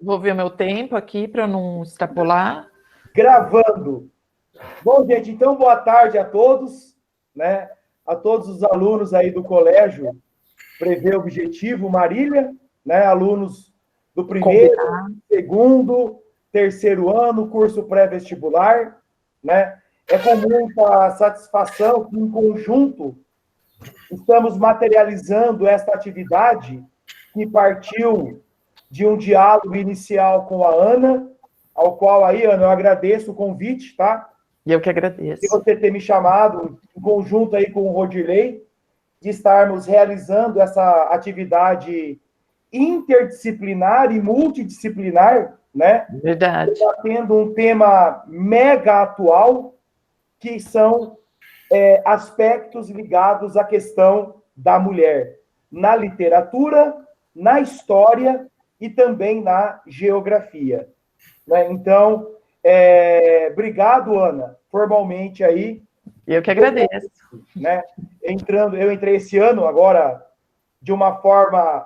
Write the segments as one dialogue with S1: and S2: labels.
S1: Vou ver o meu tempo aqui para não extrapolar.
S2: Gravando. Bom, gente, então boa tarde a todos, né? A todos os alunos aí do Colégio Prevê Objetivo Marília, né? Alunos do primeiro, segundo, terceiro ano, curso pré-vestibular, né? É com muita satisfação que, em conjunto, estamos materializando esta atividade que partiu de um diálogo inicial com a Ana, ao qual aí, Ana, eu agradeço o convite, tá?
S1: E eu que agradeço.
S2: E você ter me chamado, em conjunto aí com o Rodilei, de estarmos realizando essa atividade interdisciplinar e multidisciplinar, né?
S1: Verdade.
S2: Tendo um tema mega atual, que são aspectos ligados à questão da mulher na literatura, na história e também na geografia. Né? Então, obrigado, Ana, formalmente aí.
S1: Eu que agradeço.
S2: Né? Eu entrei esse ano agora de uma forma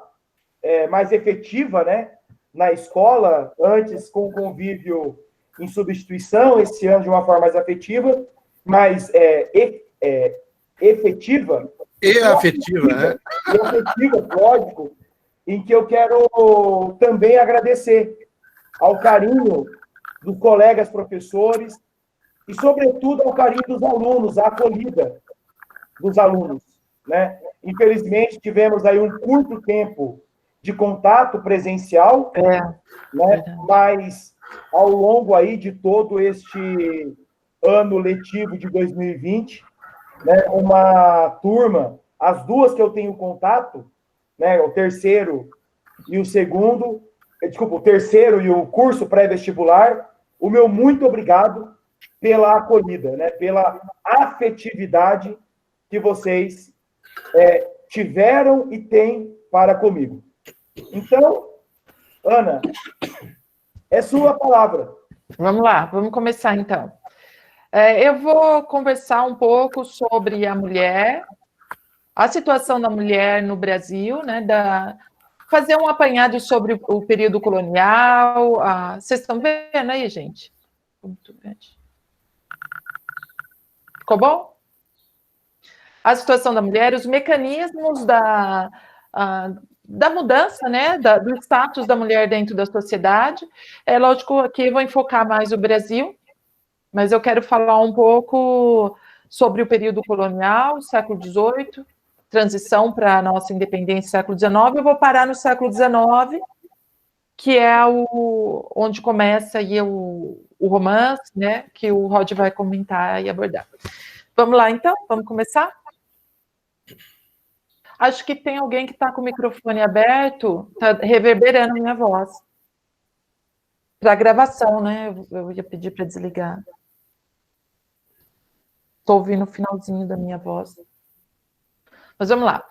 S2: mais efetiva, né? Na escola, antes com convívio em substituição, esse ano de uma forma mais afetiva, mais efetiva.
S3: E afetiva, né?
S2: E afetiva, lógico, em que eu quero também agradecer ao carinho dos colegas professores e, sobretudo, ao carinho dos alunos, à acolhida dos alunos, né? Infelizmente, tivemos aí um curto tempo de contato presencial, né? Mas ao longo aí de todo este ano letivo de 2020, né? Uma turma, as duas que eu tenho contato, né? O terceiro e o segundo, desculpa, o terceiro e o curso pré-vestibular, o meu muito obrigado pela acolhida, né? Pela afetividade que vocês tiveram e têm para comigo. Então, Ana, é sua palavra.
S1: Vamos lá, vamos começar então. Eu vou conversar um pouco sobre a mulher, a situação da mulher no Brasil, né? Fazer um apanhado sobre o período colonial. Vocês estão vendo aí, gente? Muito grande. Ficou bom? A situação da mulher, os mecanismos da mudança, né, do status da mulher dentro da sociedade. É lógico que eu vou enfocar mais o Brasil, mas eu quero falar um pouco sobre o período colonial, século XVIII, transição para a nossa independência, século XIX. Eu vou parar no século XIX, que é onde começa aí o romance, né, que o Rod vai comentar e abordar. Vamos lá, então? Vamos começar? Acho que tem alguém que está com o microfone aberto, está reverberando minha voz. Para a gravação, né? Eu ia pedir para desligar. Estou ouvindo o finalzinho da minha voz. Mas vamos lá.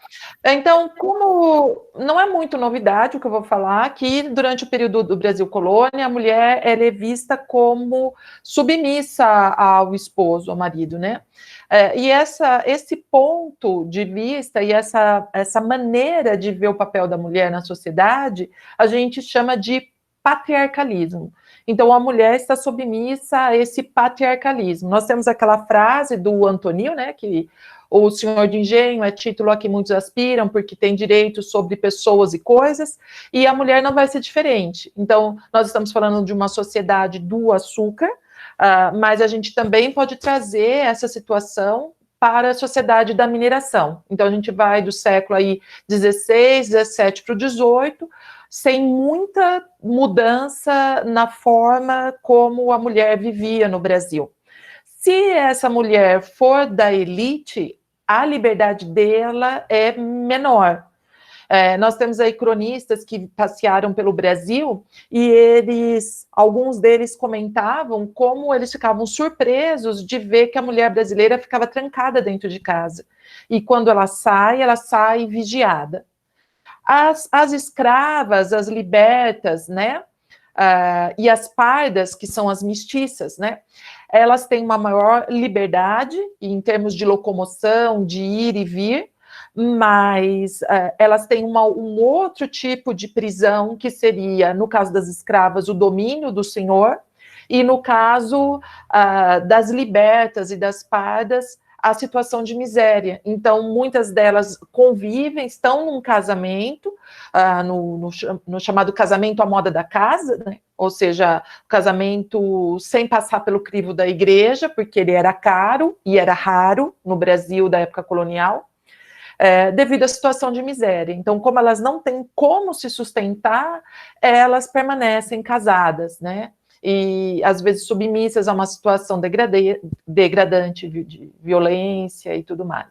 S1: Então, como não é muito novidade o que eu vou falar, que durante o período do Brasil colônia, a mulher ela é vista como submissa ao esposo, ao marido, né? E esse ponto de vista e essa maneira de ver o papel da mulher na sociedade, a gente chama de patriarcalismo. Então, a mulher está submissa a esse patriarcalismo. Nós temos aquela frase do Antonil, né, que o senhor de engenho é título a que muitos aspiram, porque tem direitos sobre pessoas e coisas, e a mulher não vai ser diferente. Então, nós estamos falando de uma sociedade do açúcar, mas a gente também pode trazer essa situação para a sociedade da mineração. Então, a gente vai do século aí 16, 17 para o 18, sem muita mudança na forma como a mulher vivia no Brasil. Se essa mulher for da elite, a liberdade dela é menor. Nós temos aí cronistas que passearam pelo Brasil e alguns deles comentavam como eles ficavam surpresos de ver que a mulher brasileira ficava trancada dentro de casa. E quando ela sai vigiada. As escravas, as libertas, né? E as pardas, que são as mestiças, né? Elas têm uma maior liberdade em termos de locomoção, de ir e vir, mas elas têm um outro tipo de prisão, que seria, no caso das escravas, o domínio do senhor, e no caso das libertas e das pardas, a situação de miséria. Então, muitas delas convivem, estão num casamento, no chamado casamento à moda da casa, né? Ou seja, casamento sem passar pelo crivo da igreja, porque ele era caro e era raro no Brasil da época colonial, devido à situação de miséria. Então, como elas não têm como se sustentar, elas permanecem casadas, né? E às vezes submissas a uma situação degradante de violência e tudo mais.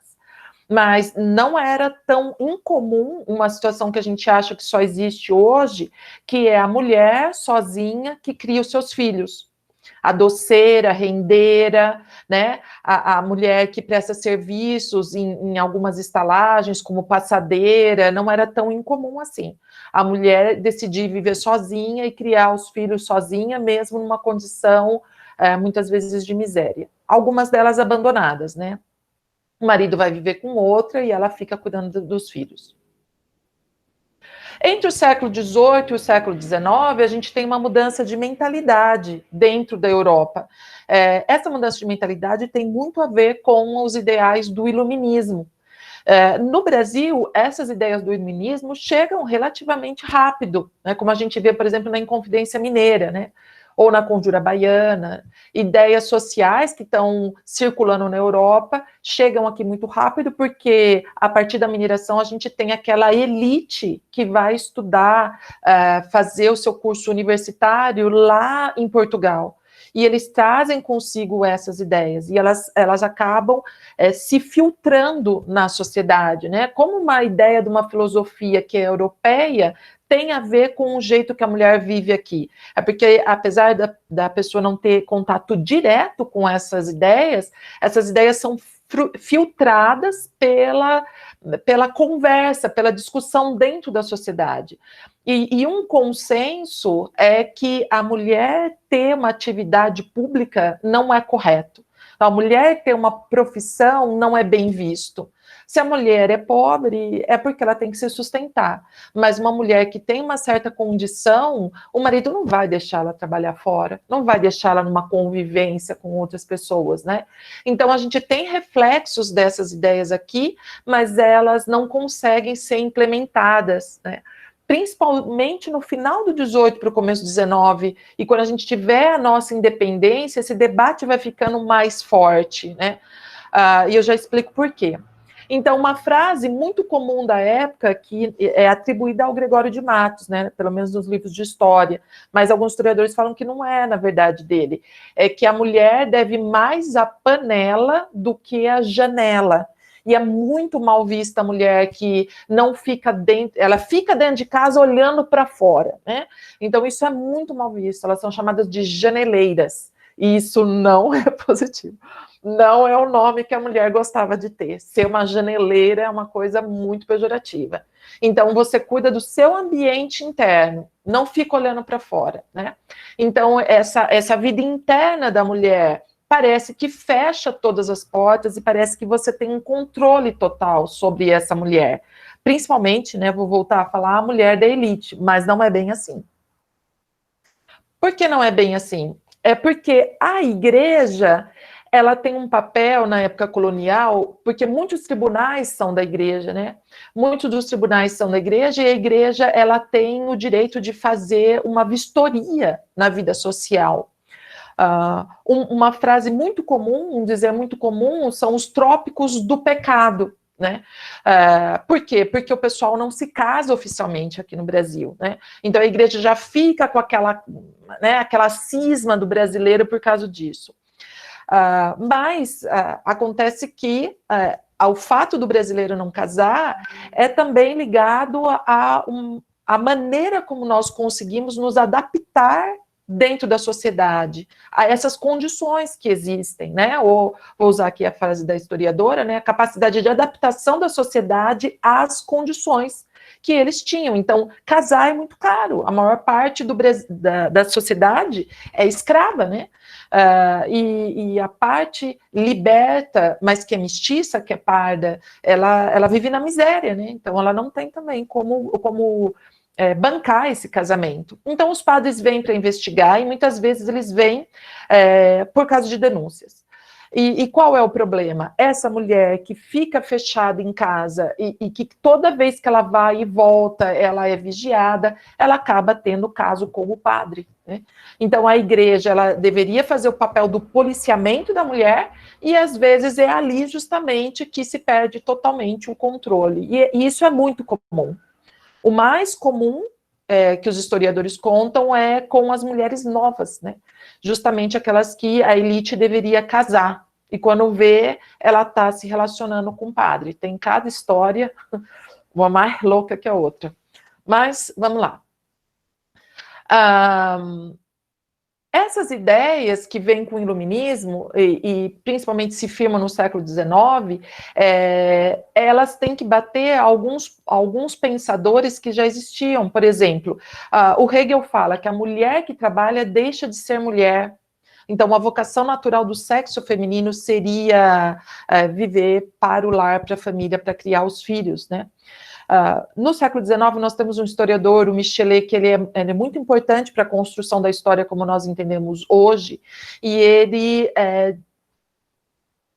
S1: Mas não era tão incomum uma situação que a gente acha que só existe hoje, que é a mulher sozinha que cria os seus filhos. A doceira, rendeira, né? A mulher que presta serviços em algumas estalagens, como passadeira, não era tão incomum assim. A mulher decidir viver sozinha e criar os filhos sozinha, mesmo numa condição, muitas vezes, de miséria. Algumas delas abandonadas, né? O marido vai viver com outra e ela fica cuidando dos filhos. Entre o século XVIII e o século XIX, a gente tem uma mudança de mentalidade dentro da Europa. Essa mudança de mentalidade tem muito a ver com os ideais do iluminismo. No Brasil, essas ideias do iluminismo chegam relativamente rápido, né, como a gente vê, por exemplo, na Inconfidência Mineira, né, ou na Conjura Baiana. Ideias sociais que estão circulando na Europa chegam aqui muito rápido, porque a partir da mineração a gente tem aquela elite que vai estudar, fazer o seu curso universitário lá em Portugal. E eles trazem consigo essas ideias, e elas acabam se filtrando na sociedade, né? Como uma ideia de uma filosofia que é europeia tem a ver com o jeito que a mulher vive aqui. É porque, apesar da pessoa não ter contato direto com essas ideias são filtradas pela conversa, pela discussão dentro da sociedade. E um consenso é que a mulher ter uma atividade pública não é correto. A mulher ter uma profissão não é bem visto. Se a mulher é pobre, é porque ela tem que se sustentar. Mas uma mulher que tem uma certa condição, o marido não vai deixar ela trabalhar fora, não vai deixar ela numa convivência com outras pessoas, né? Então, a gente tem reflexos dessas ideias aqui, mas elas não conseguem ser implementadas, né? Principalmente no final do 18 para o começo do 19, e quando a gente tiver a nossa independência, esse debate vai ficando mais forte, né? E eu já explico por quê. Então, uma frase muito comum da época, que é atribuída ao Gregório de Matos, né, pelo menos nos livros de história, mas alguns historiadores falam que não é, na verdade, dele, é que a mulher deve mais à panela do que à janela. E é muito mal vista a mulher que não fica dentro, ela fica dentro de casa olhando para fora, né? Então, isso é muito mal visto, elas são chamadas de janeleiras, e isso não é positivo. Não é o nome que a mulher gostava de ter. Ser uma janeleira é uma coisa muito pejorativa. Então, você cuida do seu ambiente interno, não fica olhando para fora, né? Então, essa vida interna da mulher parece que fecha todas as portas e parece que você tem um controle total sobre essa mulher. Principalmente, né, vou voltar a falar, a mulher da elite, mas não é bem assim. Por que não é bem assim? É porque a igreja, ela tem um papel na época colonial, porque muitos tribunais são da igreja, né? Muitos dos tribunais são da igreja, e a igreja, ela tem o direito de fazer uma vistoria na vida social. Uma frase muito comum, um dizer muito comum, são os trópicos do pecado, né? Por quê? Porque o pessoal não se casa oficialmente aqui no Brasil, né? Então a igreja já fica com aquela cisma do brasileiro por causa disso. Mas acontece que ao fato do brasileiro não casar é também ligado à maneira como nós conseguimos nos adaptar dentro da sociedade, a essas condições que existem, né? Ou vou usar aqui a frase da historiadora, né? A capacidade de adaptação da sociedade às condições. que eles tinham. Então, casar é muito caro. A maior parte da sociedade é escrava, né? E a parte liberta, mas que é mestiça, que é parda, ela vive na miséria, né? Então, ela não tem também como bancar esse casamento. Então, os padres vêm para investigar e muitas vezes eles vêm por causa de denúncias. E qual é o problema? Essa mulher que fica fechada em casa e que toda vez que ela vai e volta, ela é vigiada, ela acaba tendo caso com o padre, né? Então, a igreja ela deveria fazer o papel do policiamento da mulher e, às vezes, é ali justamente que se perde totalmente o controle. E isso é muito comum. O mais comum que os historiadores contam é com as mulheres novas, né? Justamente aquelas que a elite deveria casar. E quando vê, ela está se relacionando com o padre. Tem cada história, uma mais louca que a outra. Mas, vamos lá. Essas ideias que vêm com o iluminismo, e principalmente se firmam no século XIX, elas têm que bater alguns pensadores que já existiam. Por exemplo, o Hegel fala que a mulher que trabalha deixa de ser mulher. Então, a vocação natural do sexo feminino seria viver para o lar, para a família, para criar os filhos, né? No século XIX, nós temos um historiador, o Michelet, que ele é muito importante para a construção da história como nós entendemos hoje, e ele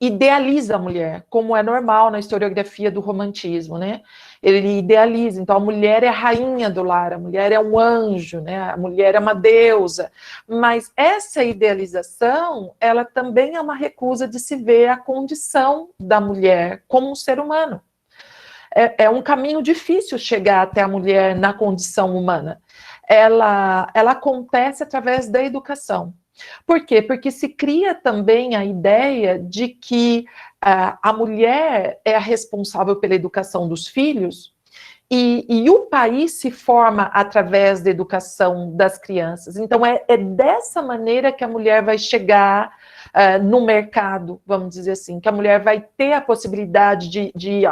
S1: idealiza a mulher, como é normal na historiografia do romantismo, né? Ele idealiza, então a mulher é a rainha do lar, a mulher é um anjo, né? A mulher é uma deusa, mas essa idealização, ela também é uma recusa de se ver a condição da mulher como um ser humano. É um caminho difícil chegar até a mulher na condição humana. Ela acontece através da educação. Por quê? Porque se cria também a ideia de que a mulher é a responsável pela educação dos filhos e o país se forma através da educação das crianças. Então, é dessa maneira que a mulher vai chegar no mercado, vamos dizer assim, que a mulher vai ter a possibilidade de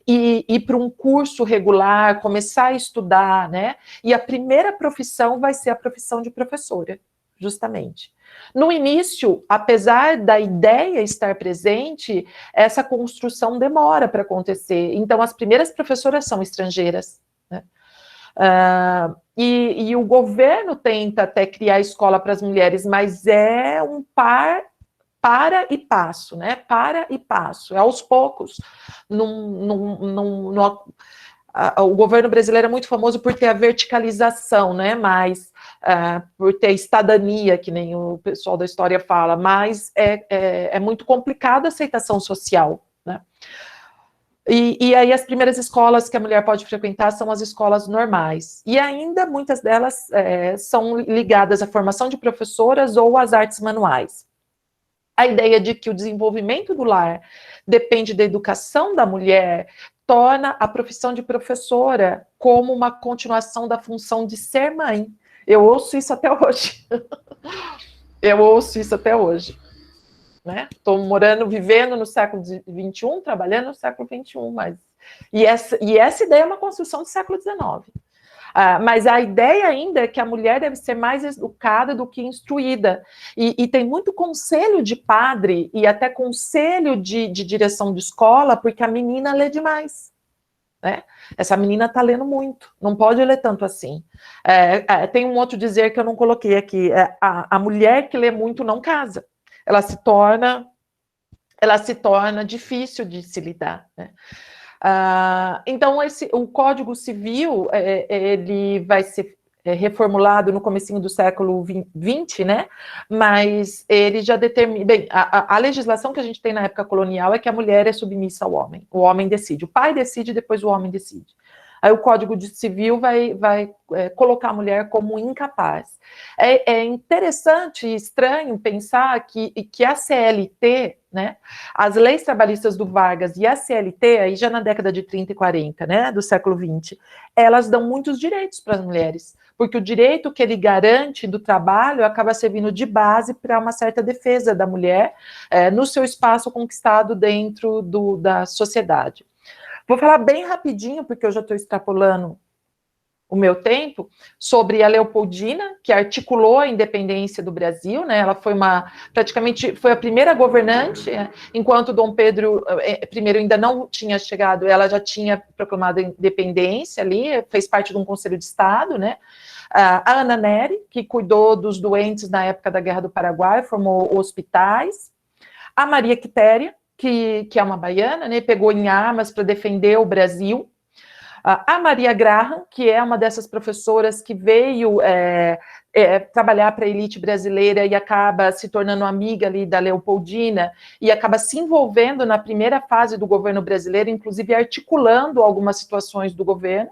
S1: ir para um curso regular, começar a estudar, né? E a primeira profissão vai ser a profissão de professora, justamente. No início, apesar da ideia estar presente, essa construção demora para acontecer. Então, as primeiras professoras são estrangeiras, né? E o governo tenta até criar escola para as mulheres, mas é um para e passo, né? Para e passo, é aos poucos. O governo brasileiro é muito famoso por ter a verticalização, né? Mas por ter estadania, que nem o pessoal da história fala, mas é muito complicada a aceitação social, né? E aí as primeiras escolas que a mulher pode frequentar são as escolas normais. E ainda muitas delas são ligadas à formação de professoras ou às artes manuais. A ideia de que o desenvolvimento do lar depende da educação da mulher torna a profissão de professora como uma continuação da função de ser mãe. Eu ouço isso até hoje. Eu ouço isso até hoje. Estou vivendo no século XXI, trabalhando no século XXI, mas... E essa ideia é uma construção do século XIX. Mas a ideia ainda é que a mulher deve ser mais educada do que instruída. E tem muito conselho de padre e até conselho de direção de escola, porque a menina lê demais, né? Essa menina está lendo muito, não pode ler tanto assim. Tem um outro dizer que eu não coloquei aqui, a mulher que lê muito não casa. Ela se torna difícil de se lidar, né? Então, o Código Civil, ele vai ser reformulado no comecinho do século XX, né? Mas ele já determina... Bem, a legislação que a gente tem na época colonial é que a mulher é submissa ao homem. O homem decide. O pai decide, depois o homem decide. Aí o Código Civil vai colocar a mulher como incapaz. É interessante e estranho pensar que a CLT, né, as leis trabalhistas do Vargas e a CLT, aí já na década de 30 e 40, né, do século 20, elas dão muitos direitos para as mulheres, porque o direito que ele garante do trabalho acaba servindo de base para uma certa defesa da mulher no seu espaço conquistado dentro da sociedade. Vou falar bem rapidinho, porque eu já estou extrapolando o meu tempo, sobre a Leopoldina, que articulou a independência do Brasil, né? Ela foi praticamente foi a primeira governante, enquanto Dom Pedro I ainda não tinha chegado, ela já tinha proclamado a independência ali, fez parte de um conselho de Estado, né? A Ana Nery, que cuidou dos doentes na época da Guerra do Paraguai, formou hospitais. A Maria Quitéria, que é uma baiana, né? Pegou em armas para defender o Brasil. A Maria Graham, que é uma dessas professoras que veio trabalhar para a elite brasileira e acaba se tornando amiga ali da Leopoldina e acaba se envolvendo na primeira fase do governo brasileiro, inclusive articulando algumas situações do governo.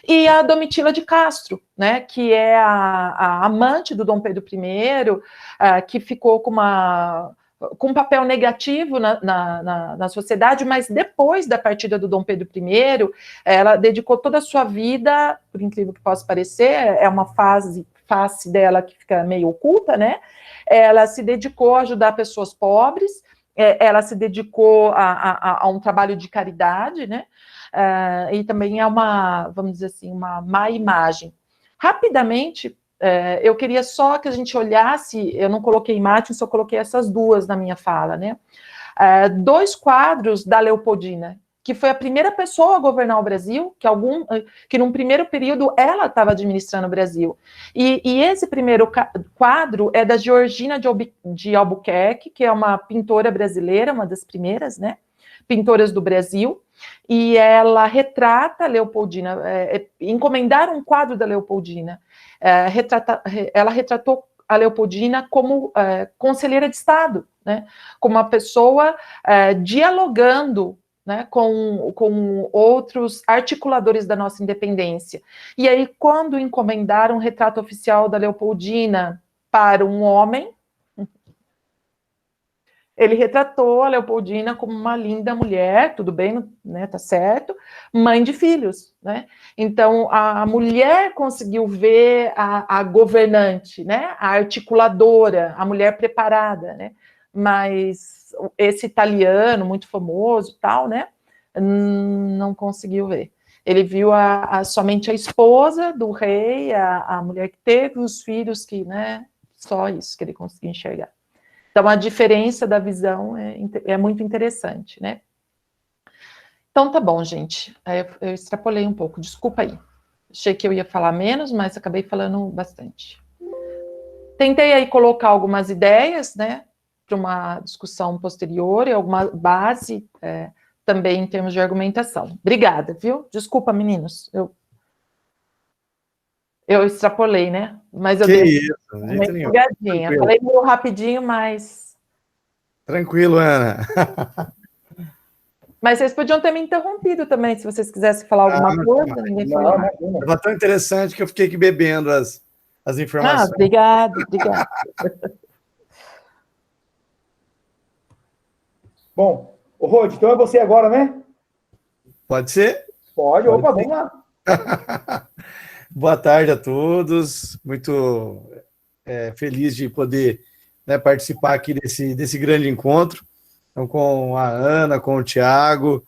S1: E a Domitila de Castro, né, que é a amante do Dom Pedro I, que ficou com um papel negativo na sociedade, mas depois da partida do Dom Pedro I, ela dedicou toda a sua vida, por incrível que possa parecer, é uma face dela que fica meio oculta, né? Ela se dedicou a ajudar pessoas pobres, ela se dedicou a um trabalho de caridade, né? E também é vamos dizer assim, uma má imagem. Rapidamente, eu queria só que a gente olhasse, eu não coloquei imagem, só coloquei essas duas na minha fala, né? 2 quadros da Leopoldina, que foi a primeira pessoa a governar o Brasil, que num primeiro período ela estava administrando o Brasil. E esse primeiro quadro é da Georgina de Albuquerque, que é uma pintora brasileira, uma das primeiras, né? Pintoras do Brasil, e ela retrata a Leopoldina, encomendaram um quadro da Leopoldina, ela retratou a Leopoldina como conselheira de Estado, né, como uma pessoa dialogando, né, com outros articuladores da nossa independência. E aí, quando encomendaram um retrato oficial da Leopoldina para um homem, ele retratou a Leopoldina como uma linda mulher, tudo bem, né, tá certo, mãe de filhos, né? Então, a mulher conseguiu ver a governante, né, a articuladora, a mulher preparada, né? Mas esse italiano, muito famoso, tal, né, não conseguiu ver. Ele viu somente a esposa do rei, a mulher que teve os filhos, que, né, só isso que ele conseguiu enxergar. Então, a diferença da visão é muito interessante, né? Então, tá bom, gente. Eu extrapolei um pouco, desculpa aí. Achei que eu ia falar menos, mas acabei falando bastante. Tentei aí colocar algumas ideias, né, para uma discussão posterior e alguma base também em termos de argumentação. Obrigada, viu? Desculpa, meninos. Eu extrapolei, né? Mas eu dei uma empolgadinha. Falei meio rapidinho, mas...
S3: Tranquilo, Ana.
S1: Mas vocês podiam ter me interrompido também, se vocês quisessem falar alguma coisa. Ninguém falou.
S3: Estava tão interessante que eu fiquei aqui bebendo as informações.
S1: Obrigado.
S2: Bom, Rod, então é você agora, né?
S3: Pode ser?
S2: Pode. Opa, vamos lá.
S3: Boa tarde a todos, muito feliz de poder, né, participar aqui desse grande encontro, então, com a Ana, com o Tiago,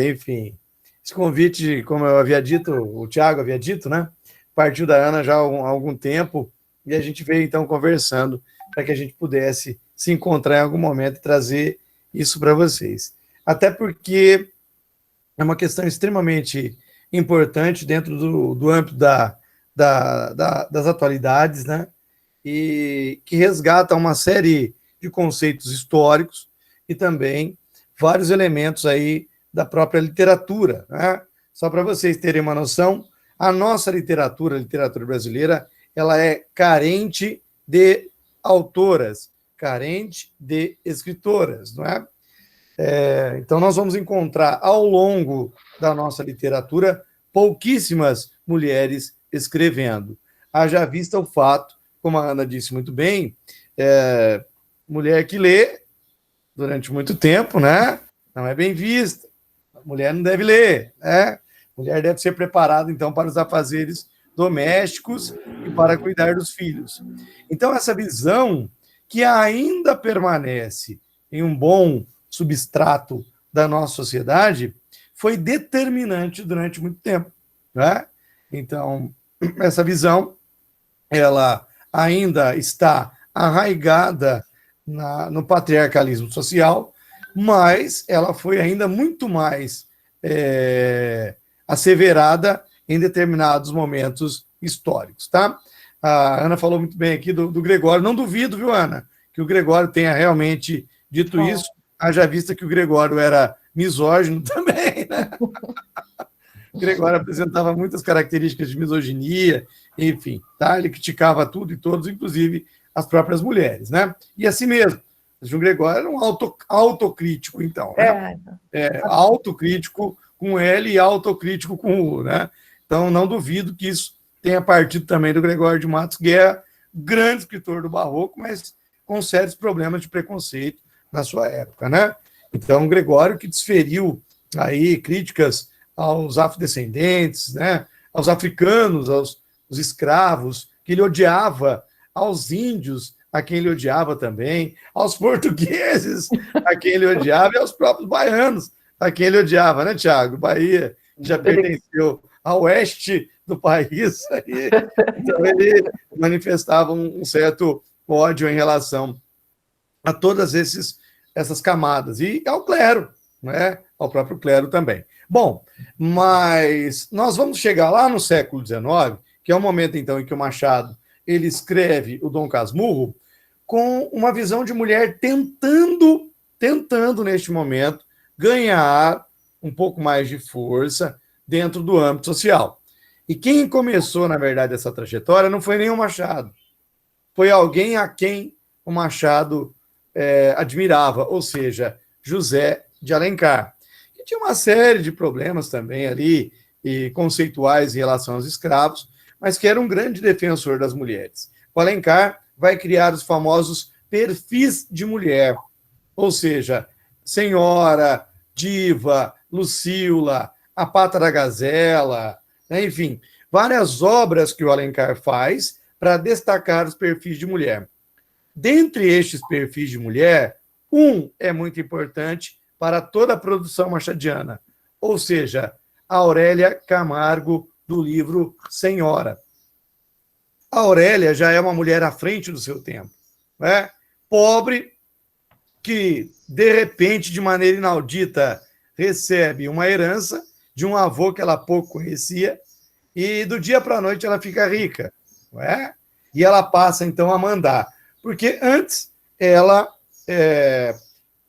S3: enfim, esse convite, como eu havia dito, o Tiago havia dito, né, partiu da Ana já há algum tempo, e a gente veio então conversando para que a gente pudesse se encontrar em algum momento e trazer isso para vocês. Até porque é uma questão extremamente importante dentro do âmbito das atualidades, né? E que resgata uma série de conceitos históricos e também vários elementos aí da própria literatura, né? Só para vocês terem uma noção, a nossa literatura, a literatura brasileira, ela é carente de autoras, carente de escritoras, não é? Então, nós vamos encontrar ao longo da nossa literatura pouquíssimas mulheres escrevendo. Haja vista o fato, como a Ana disse muito bem, mulher que lê durante muito tempo, né? Não é bem vista. A mulher não deve ler, né? A mulher deve ser preparada, então, para os afazeres domésticos e para cuidar dos filhos. Então, essa visão que ainda permanece em um bom substrato da nossa sociedade foi determinante durante muito tempo, né? Então, essa visão, ela ainda está arraigada no patriarcalismo social, mas ela foi ainda muito mais asseverada em determinados momentos históricos, tá? A Ana falou muito bem aqui do Gregório. Não duvido, viu, Ana, que o Gregório tenha realmente dito isso, haja vista que o Gregório era misógino também, né? O Gregório apresentava muitas características de misoginia, enfim, tá? Ele criticava tudo e todos, inclusive as próprias mulheres, né? E assim mesmo. O João Gregório era um autocrítico, então, né? Autocrítico com L e autocrítico com U, né? Então, não duvido que isso tenha partido também do Gregório de Matos Guerra, grande escritor do Barroco, mas com sérios problemas de preconceito na sua época, né? Então, Gregório que desferiu aí críticas aos afrodescendentes, né? Aos africanos, aos escravos, que ele odiava, aos índios, a quem ele odiava também, aos portugueses, a quem ele odiava, e aos próprios baianos, a quem ele odiava, né, Tiago? Bahia já pertenceu ao oeste do país, aí, então ele manifestava um certo ódio em relação a todas essas camadas, e ao clero, né? Ao próprio clero também. Bom, mas nós vamos chegar lá no século XIX, que é o momento, então, em que o Machado ele escreve o Dom Casmurro com uma visão de mulher tentando, neste momento, ganhar um pouco mais de força dentro do âmbito social. E quem começou, na verdade, essa trajetória não foi nem o Machado. Foi alguém a quem o Machado admirava, ou seja, José de Alencar. Que tinha uma série de problemas também ali, e conceituais em relação aos escravos, mas que era um grande defensor das mulheres. O Alencar vai criar os famosos perfis de mulher, ou seja, senhora, diva, Lucila, a Pata da Gazela, né? Enfim, várias obras que o Alencar faz para destacar os perfis de mulher. Dentre estes perfis de mulher, um é muito importante para toda a produção machadiana, ou seja, a Aurélia Camargo, do livro Senhora. A Aurélia já é uma mulher à frente do seu tempo, né? Pobre, que, de repente, de maneira inaudita, recebe uma herança de um avô que ela pouco conhecia, e do dia para a noite ela fica rica, não é? E ela passa, então, a mandar. Porque antes ela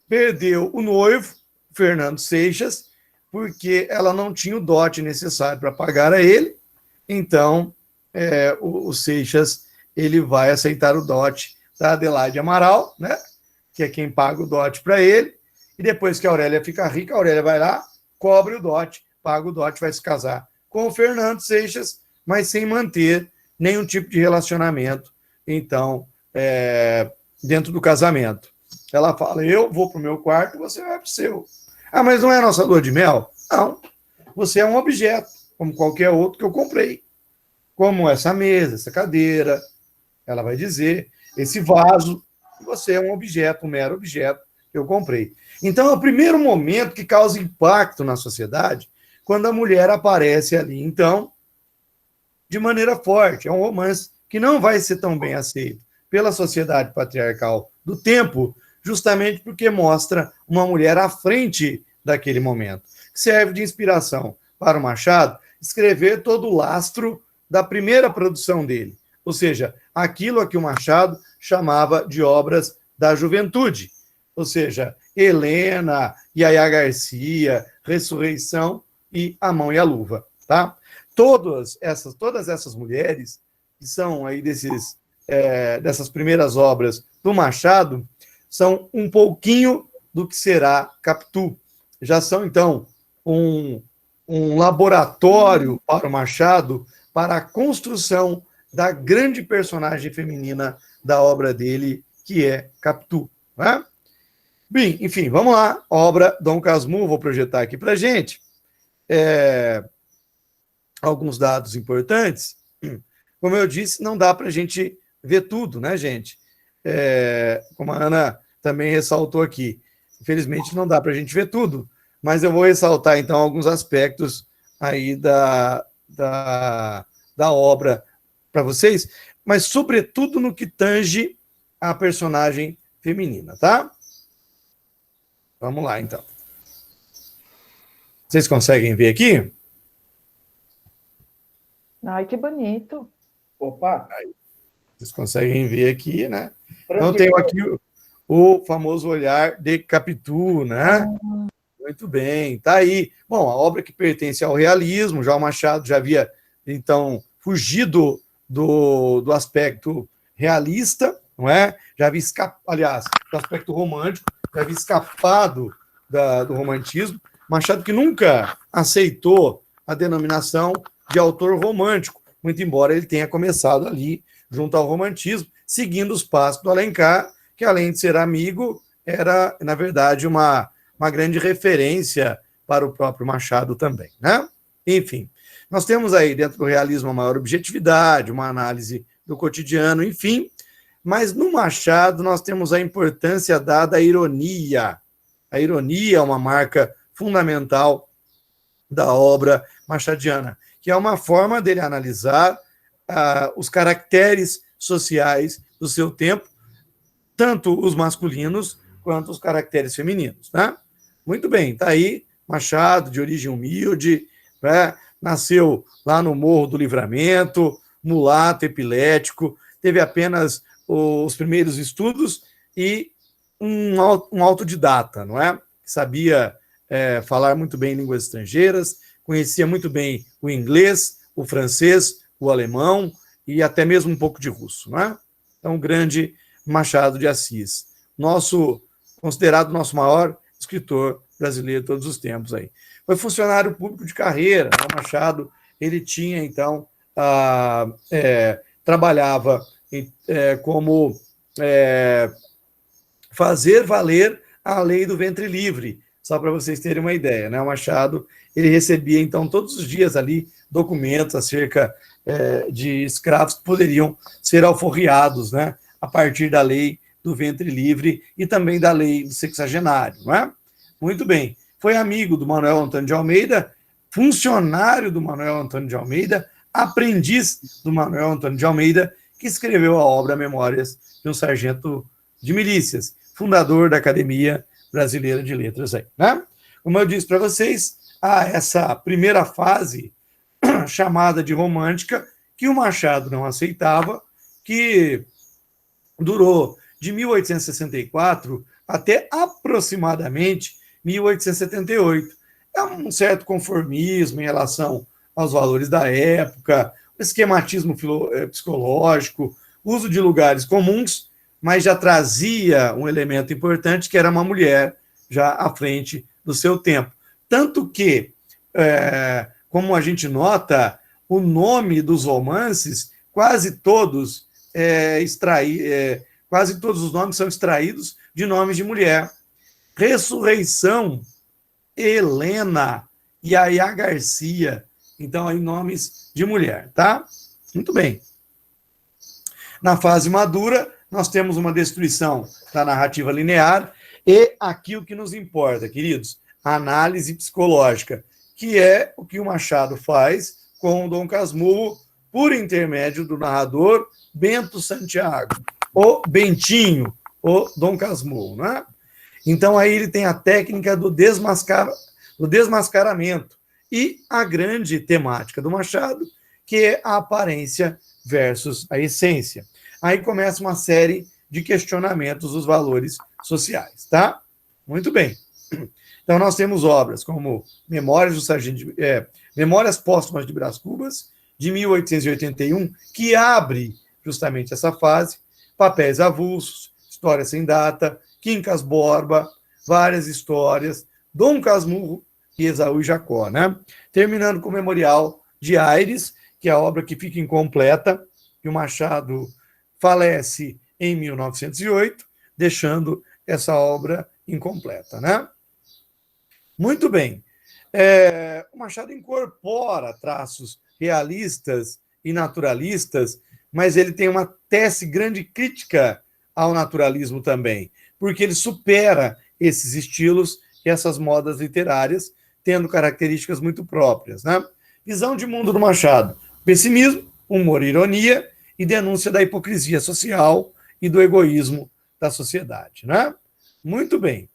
S3: perdeu o noivo, Fernando Seixas, porque ela não tinha o dote necessário para pagar a ele, então o Seixas ele vai aceitar o dote da Adelaide Amaral, né, que é quem paga o dote para ele, e depois que a Aurélia fica rica, a Aurélia vai lá, cobre o dote, paga o dote, vai se casar com o Fernando Seixas, mas sem manter nenhum tipo de relacionamento, então, dentro do casamento. Ela fala, eu vou para o meu quarto, você vai para o seu. Ah, mas não é a nossa lua de mel? Não. Você é um objeto, como qualquer outro que eu comprei. Como essa mesa, essa cadeira, ela vai dizer, esse vaso, você é um objeto, um mero objeto que eu comprei. Então, é o primeiro momento que causa impacto na sociedade, quando a mulher aparece ali. Então, de maneira forte, é um romance que não vai ser tão bem aceito pela sociedade patriarcal do tempo, justamente porque mostra uma mulher à frente daquele momento. Serve de inspiração para o Machado escrever todo o lastro da primeira produção dele, ou seja, aquilo a que o Machado chamava de obras da juventude, ou seja, Helena, Yaya Garcia, Ressurreição e A Mão e a Luva, tá? Todas essas mulheres que são aí dessas primeiras obras do Machado são um pouquinho do que será Capitu. Já são, então, um laboratório para o Machado para a construção da grande personagem feminina da obra dele, que é Capitu. Né? Bem, enfim, vamos lá. Obra Dom Casmurro, vou projetar aqui para a gente. Alguns dados importantes. Como eu disse, não dá para a gente ver tudo, né, gente? Como a Ana também ressaltou aqui. Infelizmente, não dá para a gente ver tudo, mas eu vou ressaltar, então, alguns aspectos aí da obra para vocês, mas, sobretudo, no que tange a personagem feminina, tá? Vamos lá, então. Vocês conseguem ver aqui?
S1: Ai, que bonito.
S2: Opa!
S3: Vocês conseguem ver aqui, né? Então, tenho aqui o famoso olhar de Capitu, né? Muito bem, tá aí. Bom, a obra que pertence ao realismo, já o Machado já havia, então, fugido do aspecto realista, não é? Já havia escapado, aliás, do aspecto romântico, já havia escapado do romantismo. Machado que nunca aceitou a denominação de autor romântico, muito embora ele tenha começado ali, junto ao romantismo, seguindo os passos do Alencar, que além de ser amigo, era, na verdade, uma grande referência para o próprio Machado também, né? Enfim, nós temos aí dentro do realismo uma maior objetividade, uma análise do cotidiano, enfim, mas no Machado nós temos a importância dada à ironia. A ironia é uma marca fundamental da obra machadiana, que é uma forma dele analisar os caracteres sociais do seu tempo, tanto os masculinos quanto os caracteres femininos, né? Muito bem, está aí Machado, de origem humilde, né? Nasceu lá no Morro do Livramento, mulato, epilético, teve apenas os primeiros estudos e um autodidata, não é? Sabia falar muito bem línguas estrangeiras, conhecia muito bem o inglês, o francês, o alemão e até mesmo um pouco de russo, não é? Então, grande Machado de Assis, considerado nosso maior escritor brasileiro de todos os tempos aí. Foi funcionário público de carreira, né? Machado, ele tinha, então, trabalhava como fazer valer a lei do ventre livre, só para vocês terem uma ideia, né? O Machado, ele recebia, então, todos os dias ali documentos acerca de escravos que poderiam ser alforriados, né? A partir da lei do ventre livre e também da lei do sexagenário, não é? Muito bem. Foi amigo do Manuel Antônio de Almeida, funcionário do Manuel Antônio de Almeida, aprendiz do Manuel Antônio de Almeida, que escreveu a obra Memórias de um Sargento de Milícias, fundador da Academia Brasileira de Letras aí, né? Como eu disse para vocês, há essa primeira fase chamada de romântica, que o Machado não aceitava, que durou de 1864 até aproximadamente 1878. É um certo conformismo em relação aos valores da época, esquematismo psicológico, uso de lugares comuns, mas já trazia um elemento importante, que era uma mulher já à frente do seu tempo. Tanto que, como a gente nota, o nome dos romances, quase todos os nomes são extraídos de nomes de mulher. Ressurreição, Helena, Yaya Garcia. Então, aí nomes de mulher, tá? Muito bem. Na fase madura, nós temos uma destruição da narrativa linear e aqui o que nos importa, queridos, a análise psicológica, que é o que o Machado faz com o Dom Casmurro, por intermédio do narrador Bento Santiago, o Bentinho, o Dom Casmurro, né? Então, aí ele tem a técnica do desmascaramento e a grande temática do Machado, que é a aparência versus a essência. Aí começa uma série de questionamentos dos valores sociais, tá? Muito bem. Então, nós temos obras como Memórias Póstumas de Brás Cubas, de 1881, que abre justamente essa fase, Papéis Avulsos, História Sem Data, Quincas Borba, várias histórias, Dom Casmurro e Esaú e Jacó, né? Terminando com o Memorial de Aires, que é a obra que fica incompleta, que o Machado falece em 1908, deixando essa obra incompleta, né? Muito bem. O Machado incorpora traços realistas e naturalistas, mas ele tem uma tese grande crítica ao naturalismo também, porque ele supera esses estilos essas modas literárias, tendo características muito próprias, né? Visão de mundo do Machado: pessimismo, humor e ironia, e denúncia da hipocrisia social e do egoísmo da sociedade, né? Muito bem.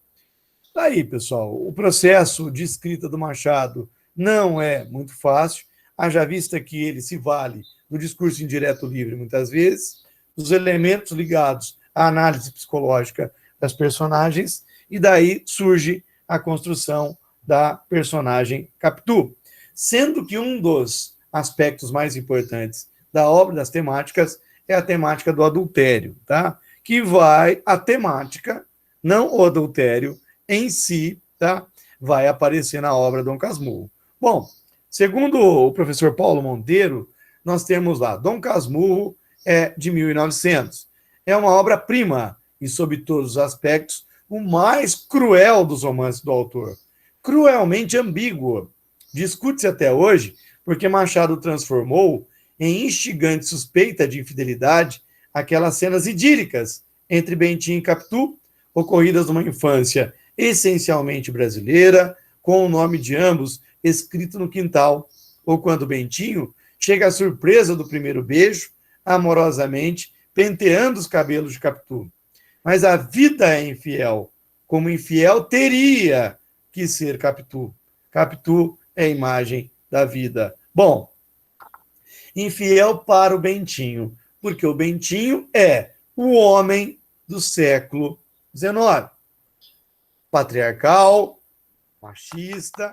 S3: Daí, pessoal, o processo de escrita do Machado não é muito fácil, haja vista que ele se vale do discurso indireto livre, muitas vezes, dos elementos ligados à análise psicológica das personagens, e daí surge a construção da personagem Capitu, sendo que um dos aspectos mais importantes da obra, das temáticas, é a temática do adultério, tá? Que vai, a temática, não o adultério em si, tá? Vai aparecer na obra Dom Casmurro. Bom, segundo o professor Paulo Monteiro, nós temos lá, Dom Casmurro é de 1900. É uma obra-prima e, sob todos os aspectos, o mais cruel dos romances do autor. Cruelmente ambíguo. Discute-se até hoje porque Machado transformou em instigante suspeita de infidelidade aquelas cenas idílicas entre Bentinho e Capitu, ocorridas numa infância essencialmente brasileira, com o nome de ambos escrito no quintal, ou quando Bentinho chega à surpresa do primeiro beijo, amorosamente penteando os cabelos de Capitu. Mas a vida é infiel, como infiel teria que ser Capitu. Capitu é a imagem da vida. Bom, infiel para o Bentinho, porque o Bentinho é o homem do século XIX. Patriarcal, machista,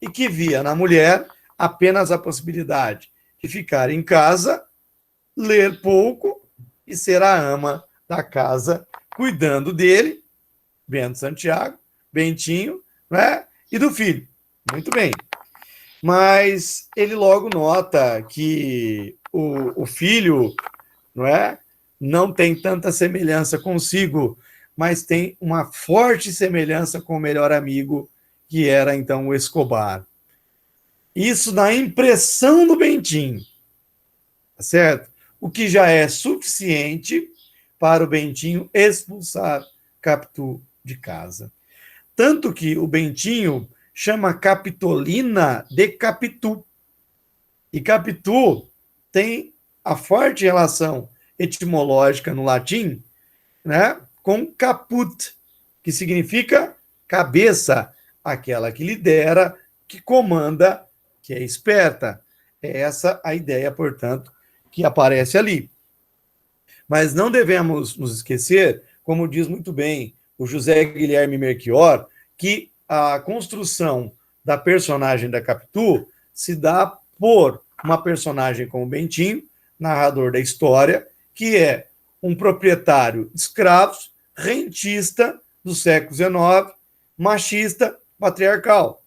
S3: e que via na mulher apenas a possibilidade de ficar em casa, ler pouco e ser a ama da casa, cuidando dele, Bento Santiago, Bentinho, né? E do filho. Muito bem. Mas ele logo nota que o filho, não é? Não tem tanta semelhança consigo, mas tem uma forte semelhança com o melhor amigo, que era então o Escobar. Isso na impressão do Bentinho, tá certo? O que já é suficiente para o Bentinho expulsar Capitu de casa. Tanto que o Bentinho chama Capitolina de Capitu. E Capitu tem a forte relação etimológica no latim, né, com caput, que significa cabeça, aquela que lidera, que comanda, que é esperta. É essa a ideia, portanto, que aparece ali. Mas não devemos nos esquecer, como diz muito bem o José Guilherme Melchior, que a construção da personagem da Capitu se dá por uma personagem como Bentinho, narrador da história, que é um proprietário de escravos, rentista do século XIX, machista, patriarcal.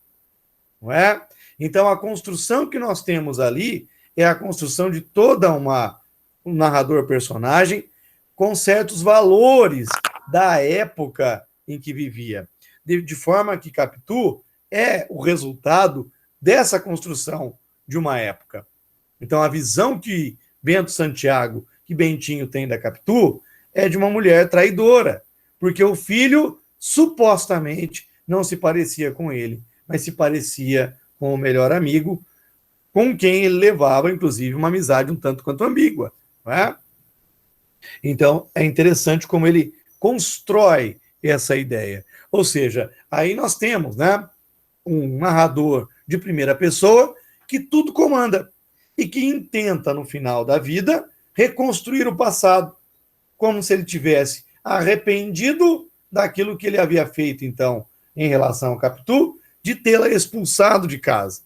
S3: Não é? Então, a construção que nós temos ali é a construção de toda um narrador-personagem com certos valores da época em que vivia. De forma que Capitu é o resultado dessa construção de uma época. Então, a visão que Bento Santiago, que Bentinho tem da Capitu, é de uma mulher traidora, porque o filho supostamente não se parecia com ele, mas se parecia com o melhor amigo, com quem ele levava, inclusive, uma amizade um tanto quanto ambígua. Não é? Então, é interessante como ele constrói essa ideia. Ou seja, aí nós temos, né, um narrador de primeira pessoa que tudo comanda e que intenta, no final da vida, reconstruir o passado, como se ele tivesse arrependido daquilo que ele havia feito, então, em relação ao Capitu, de tê-la expulsado de casa,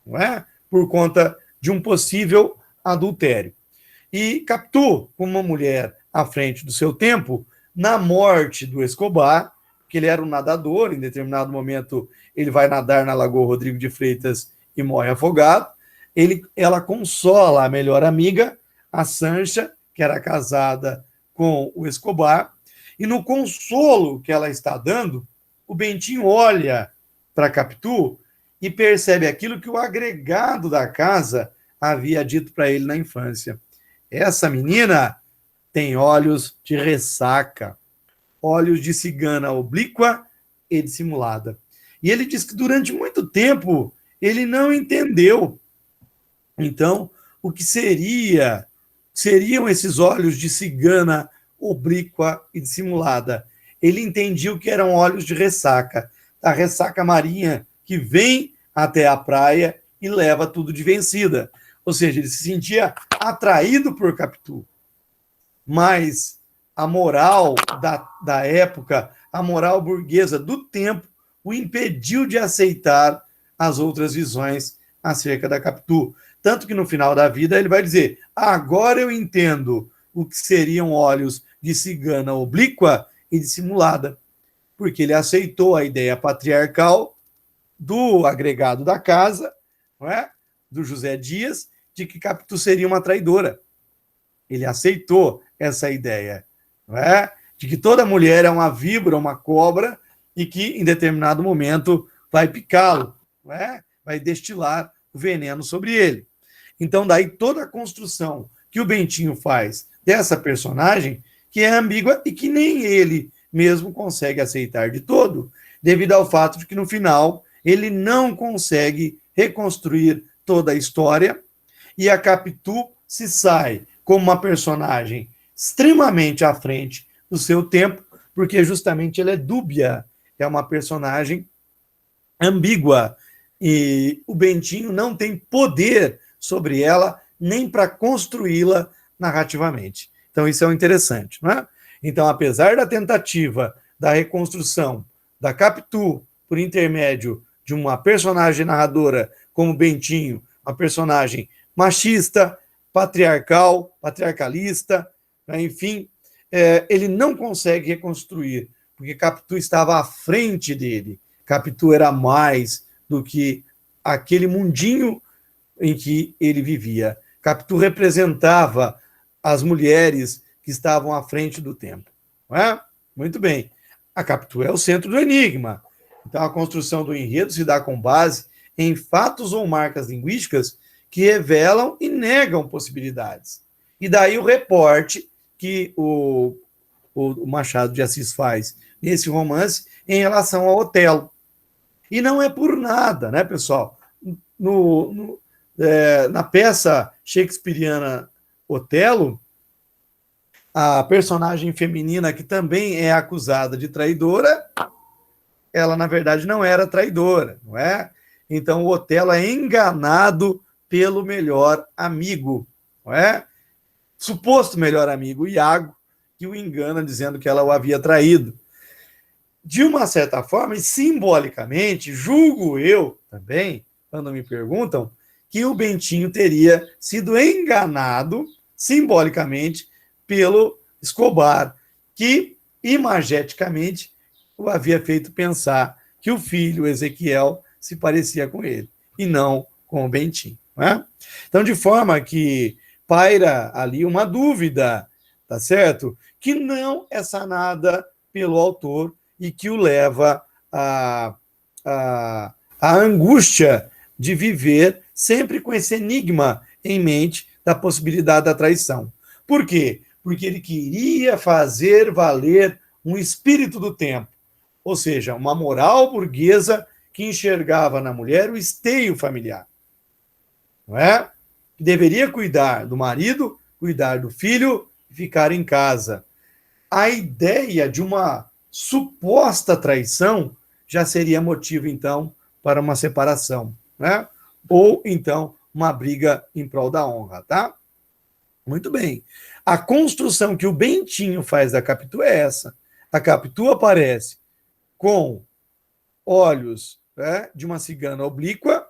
S3: não é? Por conta de um possível adultério. E Capitu, como uma mulher à frente do seu tempo, na morte do Escobar, que ele era um nadador, em determinado momento ele vai nadar na Lagoa Rodrigo de Freitas e morre afogado, ela consola a melhor amiga, a Sancha, que era casada com o Escobar, e no consolo que ela está dando, o Bentinho olha para Capitu e percebe aquilo que o agregado da casa havia dito para ele na infância. Essa menina tem olhos de ressaca, olhos de cigana oblíqua e dissimulada. E ele diz que durante muito tempo ele não entendeu. Então, o que seriam esses olhos de cigana oblíqua e dissimulada? Ele entendia que eram olhos de ressaca, a ressaca marinha que vem até a praia e leva tudo de vencida. Ou seja, ele se sentia atraído por Capitu. Mas a moral da época, a moral burguesa do tempo, o impediu de aceitar as outras visões acerca da Capitu. Tanto que no final da vida ele vai dizer: agora eu entendo o que seriam olhos de cigana oblíqua e dissimulada, porque ele aceitou a ideia patriarcal do agregado da casa, não é? Do José Dias, de que Capitu seria uma traidora. Ele aceitou essa ideia, não é? De que toda mulher é uma víbora, uma cobra, e que em determinado momento vai picá-lo, não é? Vai destilar o veneno sobre ele. Então, daí toda a construção que o Bentinho faz dessa personagem, que é ambígua e que nem ele mesmo consegue aceitar de todo, devido ao fato de que, no final, ele não consegue reconstruir toda a história, e a Capitu se sai como uma personagem extremamente à frente do seu tempo, porque justamente ela é dúbia, é uma personagem ambígua, e o Bentinho não tem poder sobre ela, nem para construí-la narrativamente. Então, isso é o interessante, não é? Então, apesar da tentativa da reconstrução da Capitu por intermédio de uma personagem narradora como Bentinho, uma personagem machista, patriarcalista, né, enfim, ele não consegue reconstruir, porque Capitu estava à frente dele. Capitu era mais do que aquele mundinho em que ele vivia. Capitu representava as mulheres que estavam à frente do tempo. Não é? Muito bem. A Capitu é o centro do enigma. Então, a construção do enredo se dá com base em fatos ou marcas linguísticas que revelam e negam possibilidades. E daí o reporte que o Machado de Assis faz nesse romance em relação ao Otelo. E não é por nada, né, pessoal? Na peça shakespeariana Otelo, a personagem feminina que também é acusada de traidora, ela, na verdade, não era traidora, não é? Então, o Otelo é enganado pelo melhor amigo, não é? Suposto melhor amigo, Iago, que o engana dizendo que ela o havia traído. De uma certa forma, e simbolicamente, julgo eu também, quando me perguntam, que o Bentinho teria sido enganado, simbolicamente, pelo Escobar, que imageticamente o havia feito pensar que o filho, Ezequiel, se parecia com ele, e não com o Bentinho. Não é? Então, de forma que paira ali uma dúvida, tá certo? Que não é sanada pelo autor e que o leva à angústia de viver sempre com esse enigma em mente da possibilidade da traição. Por quê? Porque ele queria fazer valer um espírito do tempo, ou seja, uma moral burguesa que enxergava na mulher o esteio familiar. Não é? Que deveria cuidar do marido, cuidar do filho e ficar em casa. A ideia de uma suposta traição já seria motivo, então, para uma separação, né? Ou, então, uma briga em prol da honra, tá? Muito bem. A construção que o Bentinho faz da Capitu é essa. A Capitu aparece com olhos, né, de uma cigana oblíqua,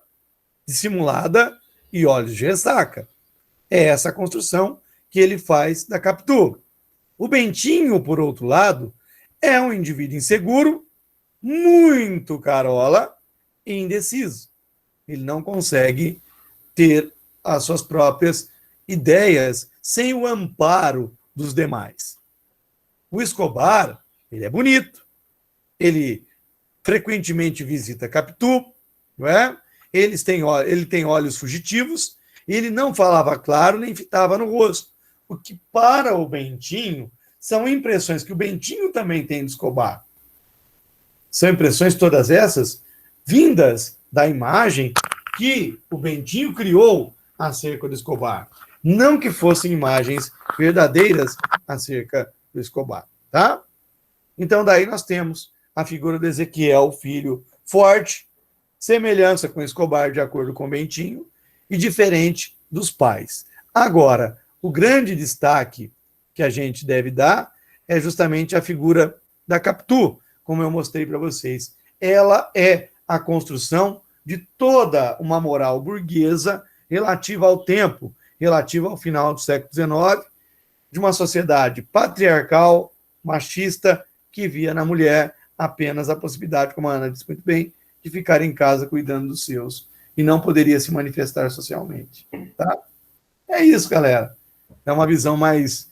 S3: dissimulada, e olhos de ressaca. É essa a construção que ele faz da Capitu. O Bentinho, por outro lado, é um indivíduo inseguro, muito carola e indeciso. Ele não consegue ter as suas próprias ideias sem o amparo dos demais. O Escobar, ele é bonito, ele frequentemente visita Capitu, não é? Ele tem olhos fugitivos, ele não falava claro nem fitava no rosto. O que para o Bentinho são impressões que o Bentinho também tem de Escobar. São impressões todas essas vindas da imagem que o Bentinho criou acerca do Escobar. Não que fossem imagens verdadeiras acerca do Escobar, tá? Então, daí nós temos a figura de Ezequiel, filho forte, semelhança com Escobar, de acordo com Bentinho, e diferente dos pais. Agora, o grande destaque que a gente deve dar é justamente a figura da Capitu, como eu mostrei para vocês. Ela é a construção de toda uma moral burguesa relativa ao tempo, relativa ao final do século XIX, de uma sociedade patriarcal, machista, que via na mulher apenas a possibilidade, como a Ana disse muito bem, de ficar em casa cuidando dos seus, e não poderia se manifestar socialmente. Tá? É isso, galera. É uma visão mais,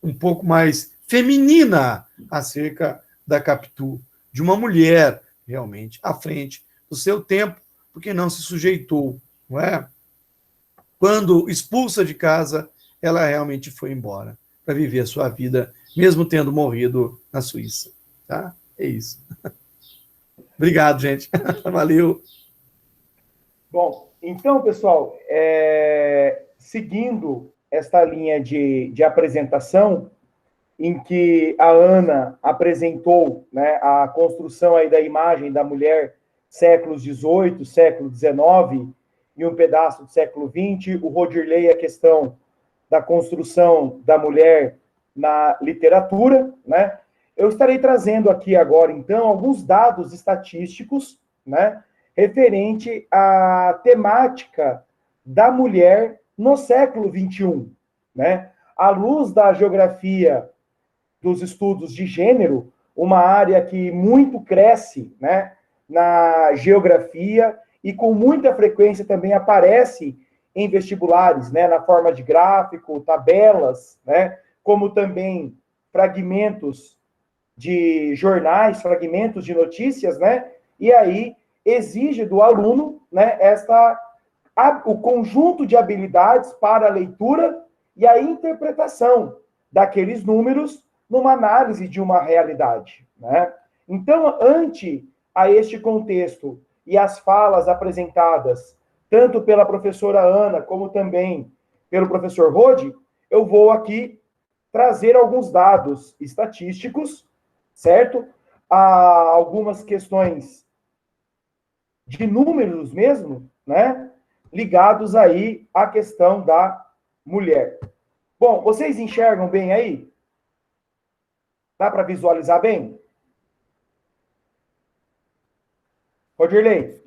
S3: um pouco mais feminina acerca da Capitu, de uma mulher realmente à frente do seu tempo, porque não se sujeitou, não é? Quando expulsa de casa, ela realmente foi embora para viver a sua vida, mesmo tendo morrido na Suíça. Tá? É isso. Obrigado, gente. Valeu.
S2: Bom, então, pessoal, seguindo esta linha de apresentação, em que a Ana apresentou, né, a construção aí da imagem da mulher séculos XVIII, século XIX e um pedaço do século XX, o Rodirley a questão da construção da mulher na literatura, né? Eu estarei trazendo aqui agora, então, alguns dados estatísticos, né, referente à temática da mulher no século XXI, né? À luz da geografia dos estudos de gênero, uma área que muito cresce, né, na geografia e com muita frequência também aparece em vestibulares, né, na forma de gráfico, tabelas, né, como também fragmentos de jornais, fragmentos de notícias, né, e aí exige do aluno, né, o conjunto de habilidades para a leitura e a interpretação daqueles números numa análise de uma realidade, né? Então, ante a este contexto e as falas apresentadas, tanto pela professora Ana, como também pelo professor Rode, eu vou aqui trazer alguns dados estatísticos, certo? Há algumas questões de números mesmo, né? Ligados aí à questão da mulher. Bom, vocês enxergam bem aí? Dá para visualizar bem? Rodirley?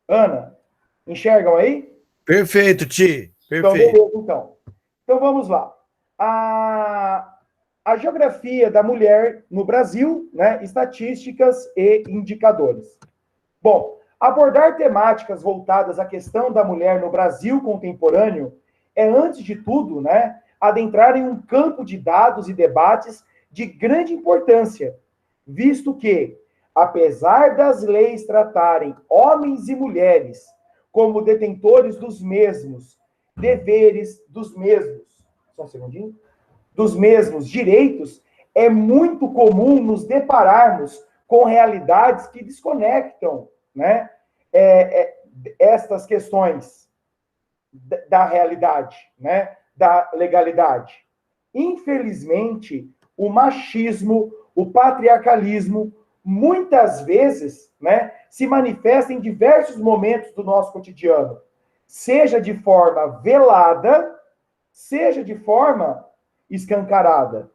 S2: Ana? Enxergam aí?
S3: Perfeito, Ti.
S2: Então,
S3: Perfeito.
S2: beleza, então. Então, vamos lá. A geografia da mulher no Brasil, né? Estatísticas e indicadores. Bom, abordar temáticas voltadas à questão da mulher no Brasil contemporâneo é, antes de tudo, né, adentrar em um campo de dados e debates de grande importância, visto que, apesar das leis tratarem homens e mulheres como detentores dos mesmos deveres, dos mesmos direitos, é muito comum nos depararmos com realidades que desconectam, né, estas questões da realidade, né, da legalidade. Infelizmente, o machismo, o patriarcalismo, muitas vezes, né, se manifesta em diversos momentos do nosso cotidiano, seja de forma velada, seja de forma escancarada.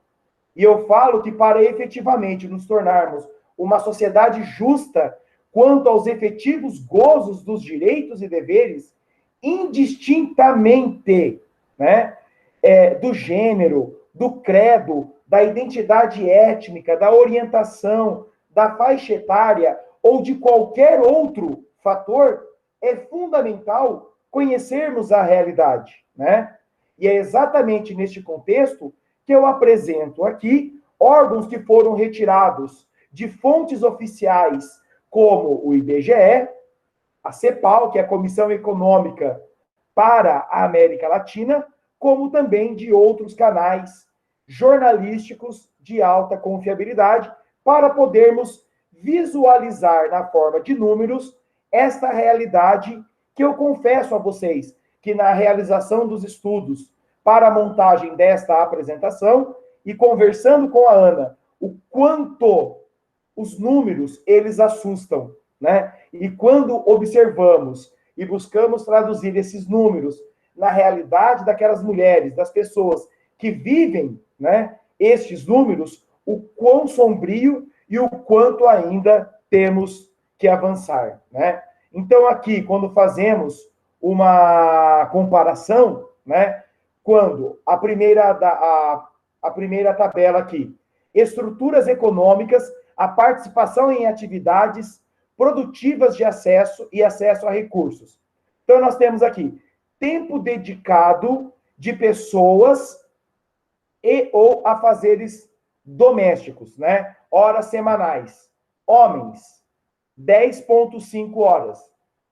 S2: E eu falo que para efetivamente nos tornarmos uma sociedade justa quanto aos efetivos gozos dos direitos e deveres, indistintamente, né, do gênero, do credo, da identidade étnica, da orientação, da faixa etária ou de qualquer outro fator, é fundamental conhecermos a realidade, né? E é exatamente neste contexto que eu apresento aqui órgãos que foram retirados de fontes oficiais, como o IBGE, a CEPAL, que é a Comissão Econômica para a América Latina, como também de outros canais jornalísticos de alta confiabilidade, para podermos visualizar na forma de números esta realidade que eu confesso a vocês que na realização dos estudos para a montagem desta apresentação e conversando com a Ana, o quanto os números, eles assustam, né? E quando observamos e buscamos traduzir esses números na realidade daquelas mulheres, das pessoas que vivem, né, estes números, o quão sombrio e o quanto ainda temos que avançar, né? Então, aqui, quando fazemos uma comparação, né, quando a primeira tabela aqui, estruturas econômicas, a participação em atividades produtivas de acesso e acesso a recursos. Então, nós temos aqui tempo dedicado de pessoas e ou afazeres domésticos, né? Horas semanais. Homens, 10,5 horas.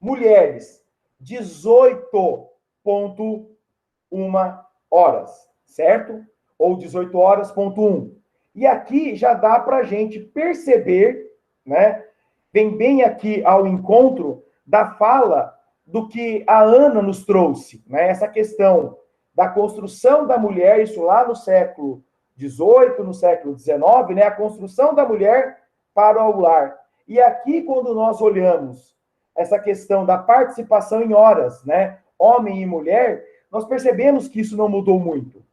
S2: Mulheres, 18,1 horas, certo? Ou 18 horas,1. E aqui já dá para a gente perceber, né? Vem bem aqui ao encontro da fala do que a Ana nos trouxe, né? Essa questão da construção da mulher, isso lá no século XVIII, no século XIX, né? A construção da mulher para o lar. E aqui, quando nós olhamos essa questão da participação em horas, né? Homem e mulher, nós percebemos que isso não mudou muito.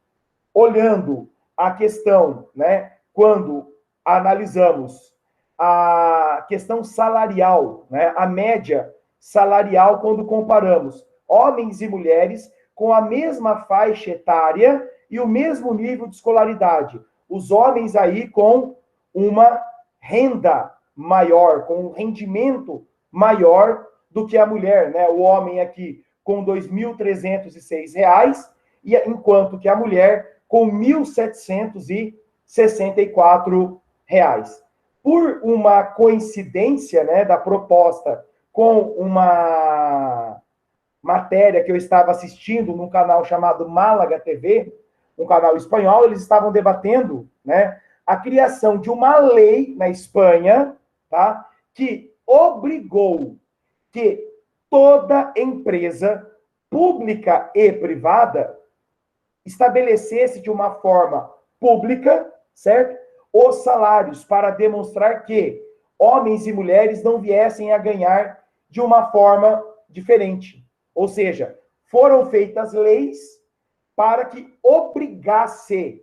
S2: Olhando a questão, né? Quando analisamos a questão salarial, né? A média salarial, quando comparamos homens e mulheres com a mesma faixa etária e o mesmo nível de escolaridade. Os homens aí com uma renda maior, com um rendimento maior do que a mulher, né? O homem aqui com R$ 2.306, e enquanto que a mulher com R$ 1.764. Por uma coincidência, né, da proposta com uma matéria que eu estava assistindo num canal chamado Málaga TV, um canal espanhol, eles estavam debatendo, né, a criação de uma lei na Espanha, tá, que obrigou que toda empresa pública e privada estabelecesse de uma forma pública, certo? Os salários para demonstrar que homens e mulheres não viessem a ganhar de uma forma diferente. Ou seja, foram feitas leis para que obrigasse,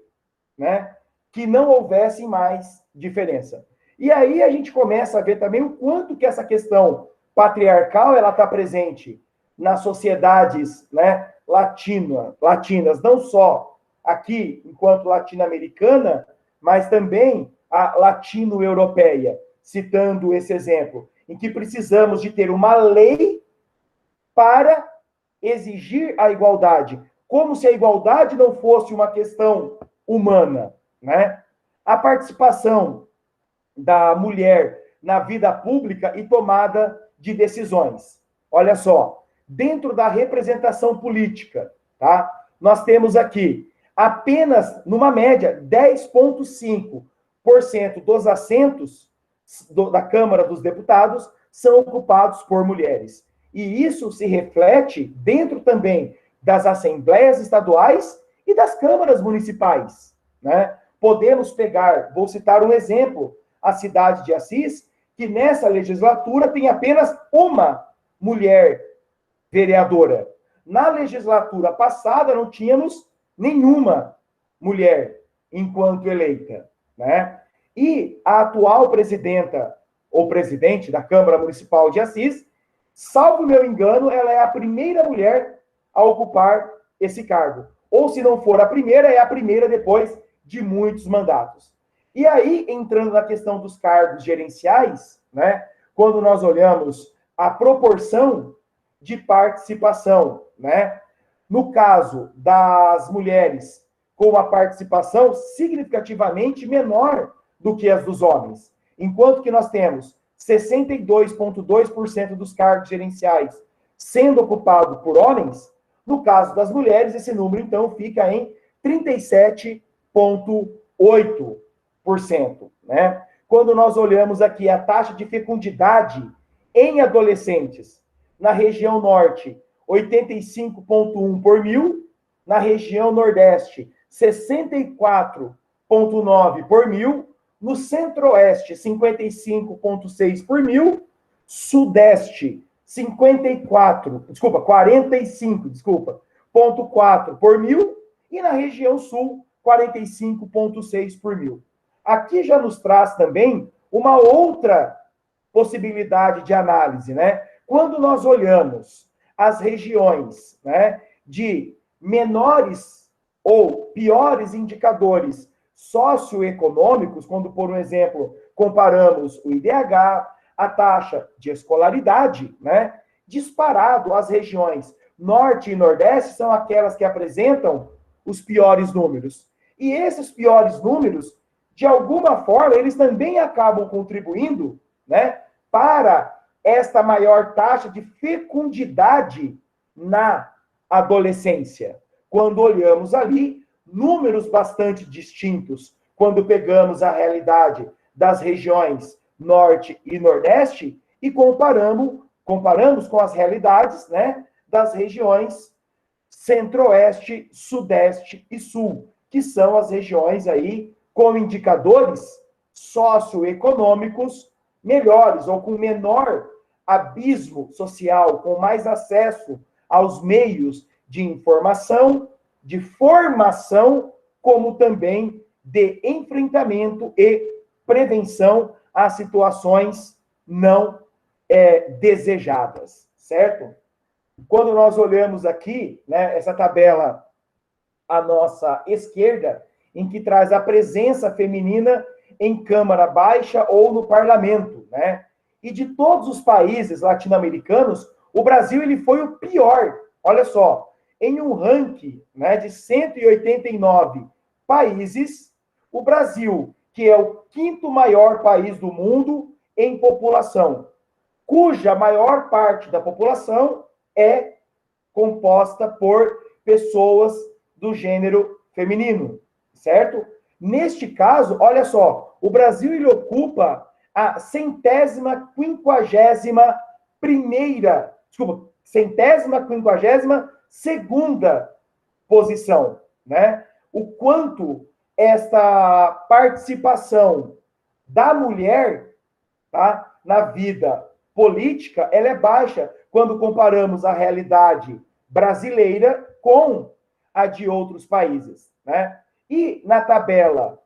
S2: né, que não houvesse mais diferença. E aí a gente começa a ver também o quanto que essa questão patriarcal ela está presente nas sociedades, né, latinas, não só aqui enquanto latino-americana, mas também a latino-europeia, citando esse exemplo, em que precisamos de ter uma lei para exigir a igualdade, como se a igualdade não fosse uma questão humana, né? A participação da mulher na vida pública e tomada de decisões. Olha só, dentro da representação política, tá? Nós temos aqui apenas, numa média, 10,5% dos assentos da Câmara dos Deputados são ocupados por mulheres. E isso se reflete dentro também das assembleias estaduais e das câmaras municipais, né? Podemos pegar, vou citar um exemplo, a cidade de Assis, que nessa legislatura tem apenas uma mulher vereadora. Na legislatura passada não tínhamos nenhuma mulher enquanto eleita, né? E a atual presidenta ou presidente da Câmara Municipal de Assis, salvo meu engano, ela é a primeira mulher a ocupar esse cargo. Ou se não for a primeira, é a primeira depois de muitos mandatos. E aí, entrando na questão dos cargos gerenciais, né? Quando nós olhamos a proporção de participação, né? No caso das mulheres, com uma participação significativamente menor do que as dos homens. Enquanto que nós temos 62,2% dos cargos gerenciais sendo ocupado por homens, no caso das mulheres, esse número, então, fica em 37,8%, né? quando nós olhamos aqui a taxa de fecundidade em adolescentes, na região norte, 85,1 por mil, na região nordeste, 64,9 por mil, no centro-oeste, 55,6 por mil, sudeste, 45,4 por mil, e na região sul, 45,6 por mil. Aqui já nos traz também uma outra possibilidade de análise, né? Quando nós olhamos as regiões, né, de menores ou piores indicadores socioeconômicos, quando, por exemplo, comparamos o IDH, a taxa de escolaridade, né, disparado, as regiões norte e nordeste são aquelas que apresentam os piores números. E esses piores números, de alguma forma, eles também acabam contribuindo, né, para esta maior taxa de fecundidade na adolescência. Quando olhamos ali, números bastante distintos, quando pegamos a realidade das regiões norte e nordeste e comparamos com as realidades, né, das regiões centro-oeste, sudeste e sul, que são as regiões aí com indicadores socioeconômicos melhores ou com menor abismo social, com mais acesso aos meios de informação, de formação, como também de enfrentamento e prevenção a situações não desejadas, certo? Quando nós olhamos aqui, né, essa tabela à nossa esquerda, em que traz a presença feminina em Câmara Baixa ou no parlamento, né? E de todos os países latino-americanos, o Brasil ele foi o pior. Olha só, em um ranking, né, de 189 países, o Brasil, que é o quinto maior país do mundo em população, cuja maior parte da população é composta por pessoas do gênero feminino, certo? Neste caso, olha só, o Brasil ele ocupa a 152ª posição, né? O quanto esta participação da mulher, tá, na vida política, ela é baixa quando comparamos a realidade brasileira com a de outros países, né? E na tabela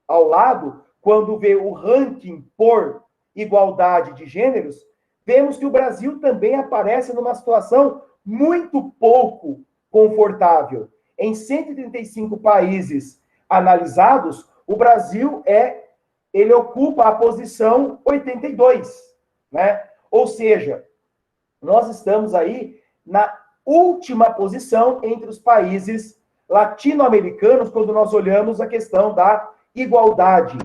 S2: ao lado, quando vê o ranking por igualdade de gêneros, vemos que o Brasil também aparece numa situação muito pouco confortável. Em 135 países analisados, o Brasil ele ocupa a posição 82, né? Ou seja, nós estamos aí na última posição entre os países latino-americanos quando nós olhamos a questão da igualdade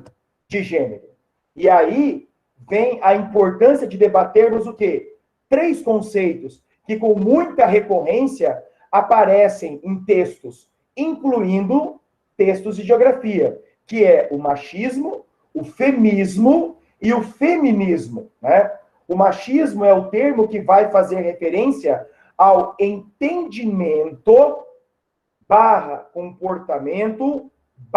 S2: de gênero. E aí vem a importância de debatermos o quê? 3 conceitos que com muita recorrência aparecem em textos, incluindo textos de geografia, que é o machismo, o feminismo e o feminismo, né? O machismo é o termo que vai fazer referência ao entendimento / comportamento /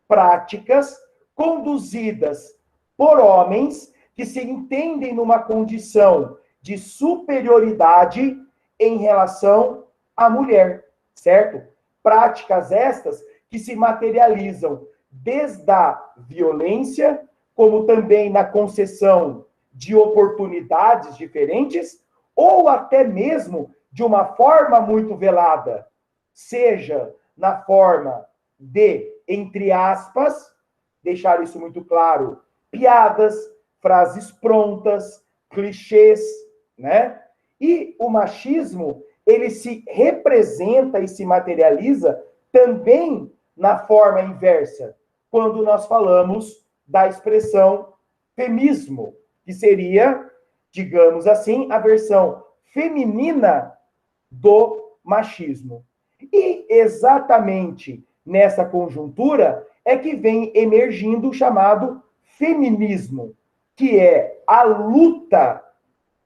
S2: práticas conduzidas por homens que se entendem numa condição de superioridade em relação à mulher, certo? Práticas estas que se materializam desde a violência, como também na concessão de oportunidades diferentes, ou até mesmo de uma forma muito velada, seja na forma de, entre aspas, deixar isso muito claro, piadas, frases prontas, clichês, né? E o machismo, ele se representa e se materializa também na forma inversa, quando nós falamos da expressão feminismo, que seria, digamos assim, a versão feminina do machismo. E exatamente nessa conjuntura é que vem emergindo o chamado feminismo, que é a luta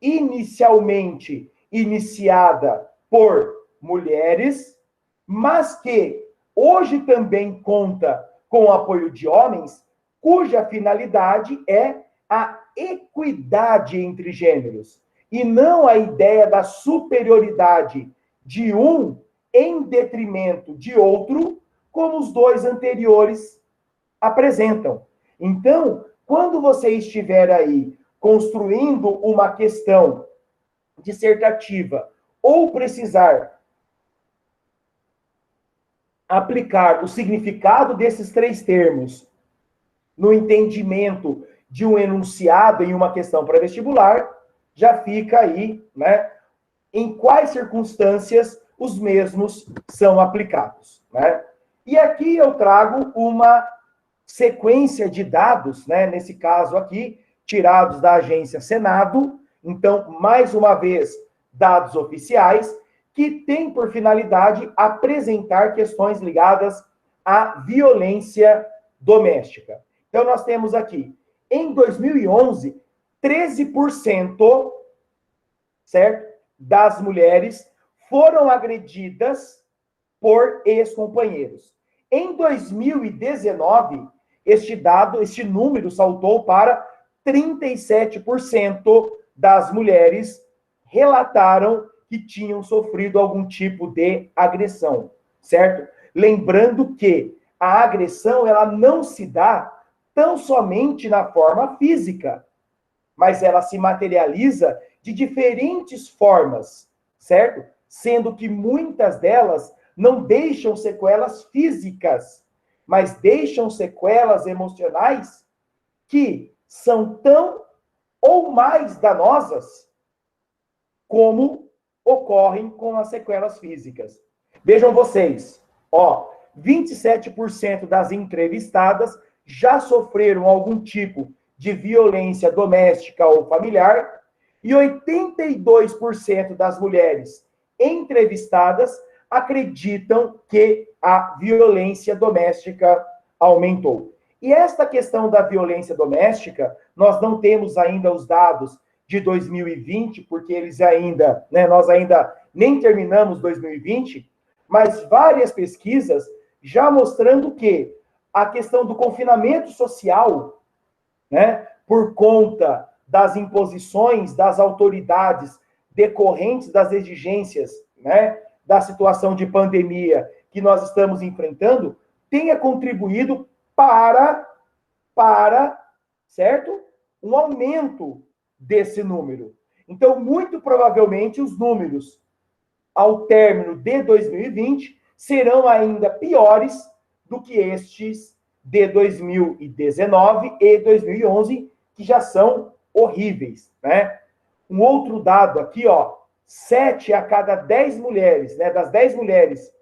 S2: inicialmente iniciada por mulheres, mas que hoje também conta com o apoio de homens, cuja finalidade é a equidade entre gêneros, e não a ideia da superioridade de um em detrimento de outro, como os dois anteriores apresentam. Então, quando você estiver aí construindo uma questão dissertativa ou precisar aplicar o significado desses três termos no entendimento de um enunciado em uma questão pré-vestibular, já fica aí, né, em quais circunstâncias os mesmos são aplicados, né? E aqui eu trago uma sequência de dados, né, nesse caso aqui, tirados da agência Senado, então, mais uma vez, dados oficiais, que tem por finalidade apresentar questões ligadas à violência doméstica. Então, nós temos aqui, em 2011, 13%, certo, das mulheres foram agredidas por ex-companheiros. Em 2019, este número saltou para 37% das mulheres relataram que tinham sofrido algum tipo de agressão, certo? Lembrando que a agressão, ela não se dá tão somente na forma física, mas ela se materializa de diferentes formas, certo? Sendo que muitas delas não deixam sequelas físicas, mas deixam sequelas emocionais que são tão ou mais danosas como ocorrem com as sequelas físicas. Vejam vocês, 27% das entrevistadas já sofreram algum tipo de violência doméstica ou familiar e 82% das mulheres entrevistadas acreditam que a violência doméstica aumentou. E esta questão da violência doméstica, nós não temos ainda os dados de 2020, porque eles ainda, né, nós ainda nem terminamos 2020, mas várias pesquisas já mostrando que a questão do confinamento social, né, por conta das imposições das autoridades decorrentes das exigências, né, da situação de pandemia que nós estamos enfrentando, tenha contribuído para, certo? Um aumento desse número. Então, muito provavelmente, os números ao término de 2020 serão ainda piores do que estes de 2019 e 2011, que já são horríveis, né? Um outro dado aqui, 7 a cada 10 mulheres, né? Das 10 mulheres,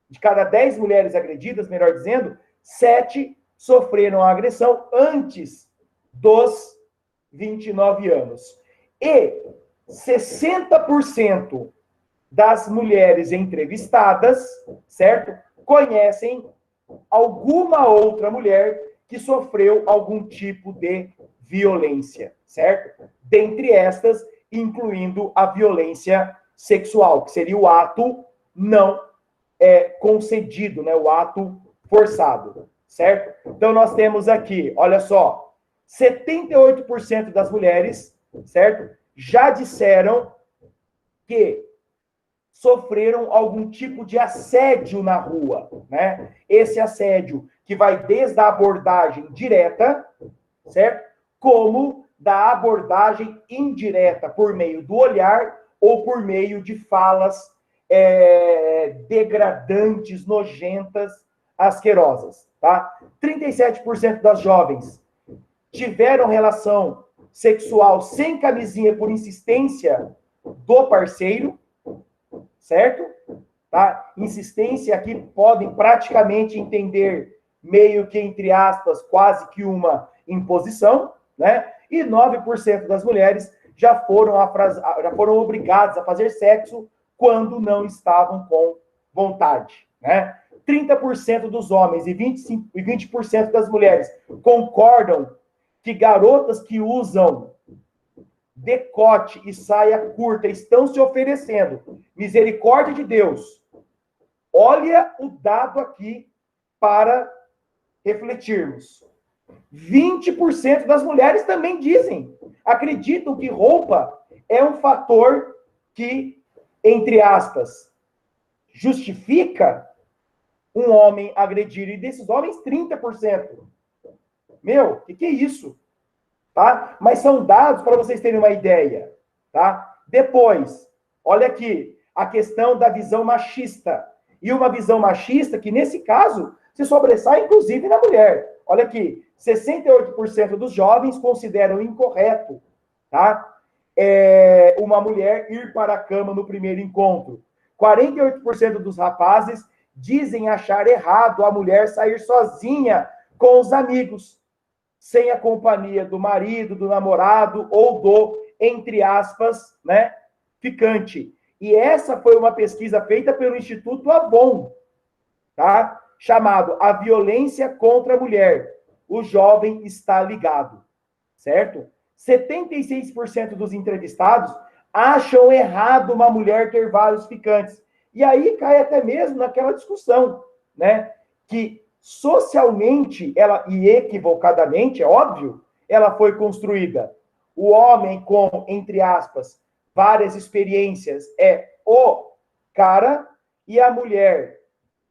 S2: de cada 10 mulheres agredidas, melhor dizendo, 7 sofreram a agressão antes dos 29 anos. E 60% das mulheres entrevistadas, certo? Conhecem alguma outra mulher que sofreu algum tipo de violência, certo? Dentre estas, incluindo a violência sexual, que seria o ato não concedido, né? O ato forçado, certo? Então, nós temos aqui, olha só, 78% das mulheres, certo? Já disseram que sofreram algum tipo de assédio na rua, né? Esse assédio que vai desde a abordagem direta, certo? Como da abordagem indireta, por meio do olhar ou por meio de falas degradantes, nojentas, asquerosas, tá? 37% das jovens tiveram relação sexual sem camisinha por insistência do parceiro, certo? Tá? Insistência aqui podem praticamente entender meio que, entre aspas, quase que uma imposição, né? E 9% das mulheres já foram obrigadas a fazer sexo quando não estavam com vontade, né? 30% dos homens e 20% das mulheres concordam que garotas que usam decote e saia curta estão se oferecendo. Misericórdia de Deus. Olha o dado aqui para refletirmos. 20% das mulheres também dizem, acreditam que roupa é um fator que, entre aspas, justifica um homem agredir. E desses homens, 30%. Meu, o que é isso? Tá? Mas são dados para vocês terem uma ideia. Tá? Depois, olha aqui, a questão da visão machista. E uma visão machista que, nesse caso, se sobressai, inclusive, na mulher. Olha aqui, 68% dos jovens consideram incorreto, tá? Uma mulher ir para a cama no primeiro encontro. 48% dos rapazes dizem achar errado a mulher sair sozinha com os amigos, sem a companhia do marido, do namorado ou do, entre aspas, né, ficante. E essa foi uma pesquisa feita pelo Instituto Avon, tá? Chamado A Violência contra a Mulher. O jovem está ligado, certo? 76% dos entrevistados acham errado uma mulher ter vários ficantes. E aí cai até mesmo naquela discussão, né? Que socialmente, ela, e equivocadamente, é óbvio, ela foi construída. O homem com, entre aspas, várias experiências é o cara, e a mulher,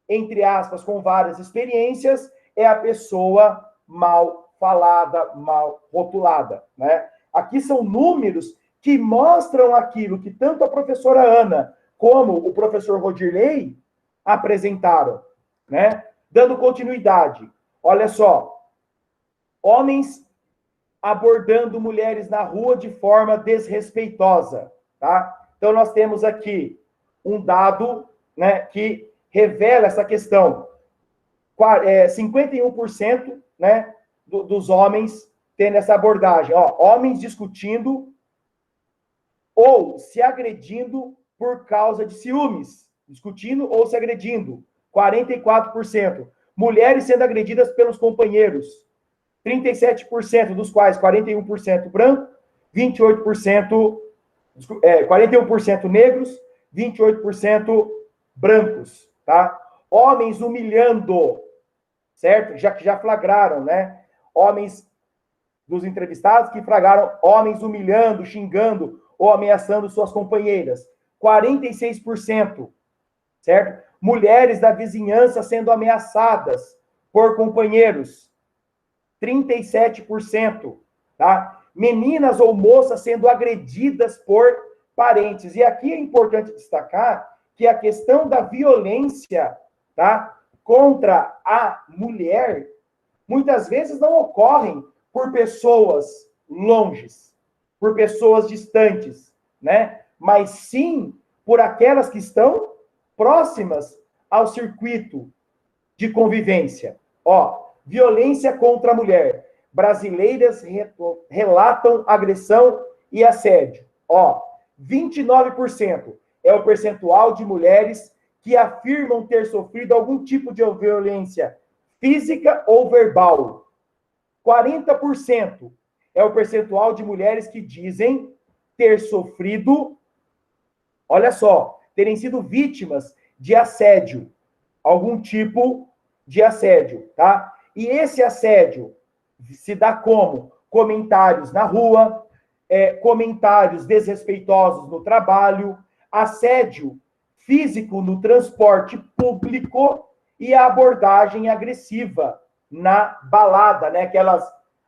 S2: entre aspas, com várias experiências, é a pessoa mal falada, mal rotulada, né? Aqui são números que mostram aquilo que tanto a professora Ana como o professor Rodirley apresentaram, né? Dando continuidade. Olha só. Homens abordando mulheres na rua de forma desrespeitosa, tá? Então, nós temos aqui um dado, né, que revela essa questão. 51%, né, dos homens tendo essa abordagem. Ó, homens discutindo ou se agredindo por causa de ciúmes. Discutindo ou se agredindo. 44%. Mulheres sendo agredidas pelos companheiros. 37%, dos quais 41% branco, 28%, 41% negros, 28% brancos, tá? Homens humilhando, certo? Já flagraram, né? Homens dos entrevistados que flagraram homens humilhando, xingando ou ameaçando suas companheiras. 46%, certo? Mulheres da vizinhança sendo ameaçadas por companheiros. 37%, tá? Meninas ou moças sendo agredidas por parentes. E aqui é importante destacar que a questão da violência, tá, contra a mulher, muitas vezes não ocorrem por pessoas longes, por pessoas distantes, né? Mas sim por aquelas que estão próximas ao circuito de convivência. Ó, violência contra a mulher. Brasileiras relatam agressão e assédio. Ó, 29% é o percentual de mulheres que afirmam ter sofrido algum tipo de violência física ou verbal. 40% é o percentual de mulheres que dizem ter sofrido, olha só, terem sido vítimas de assédio, algum tipo de assédio, tá? E esse assédio se dá como? Comentários na rua, comentários desrespeitosos no trabalho, assédio físico no transporte público e a abordagem agressiva na balada, né? Aquelas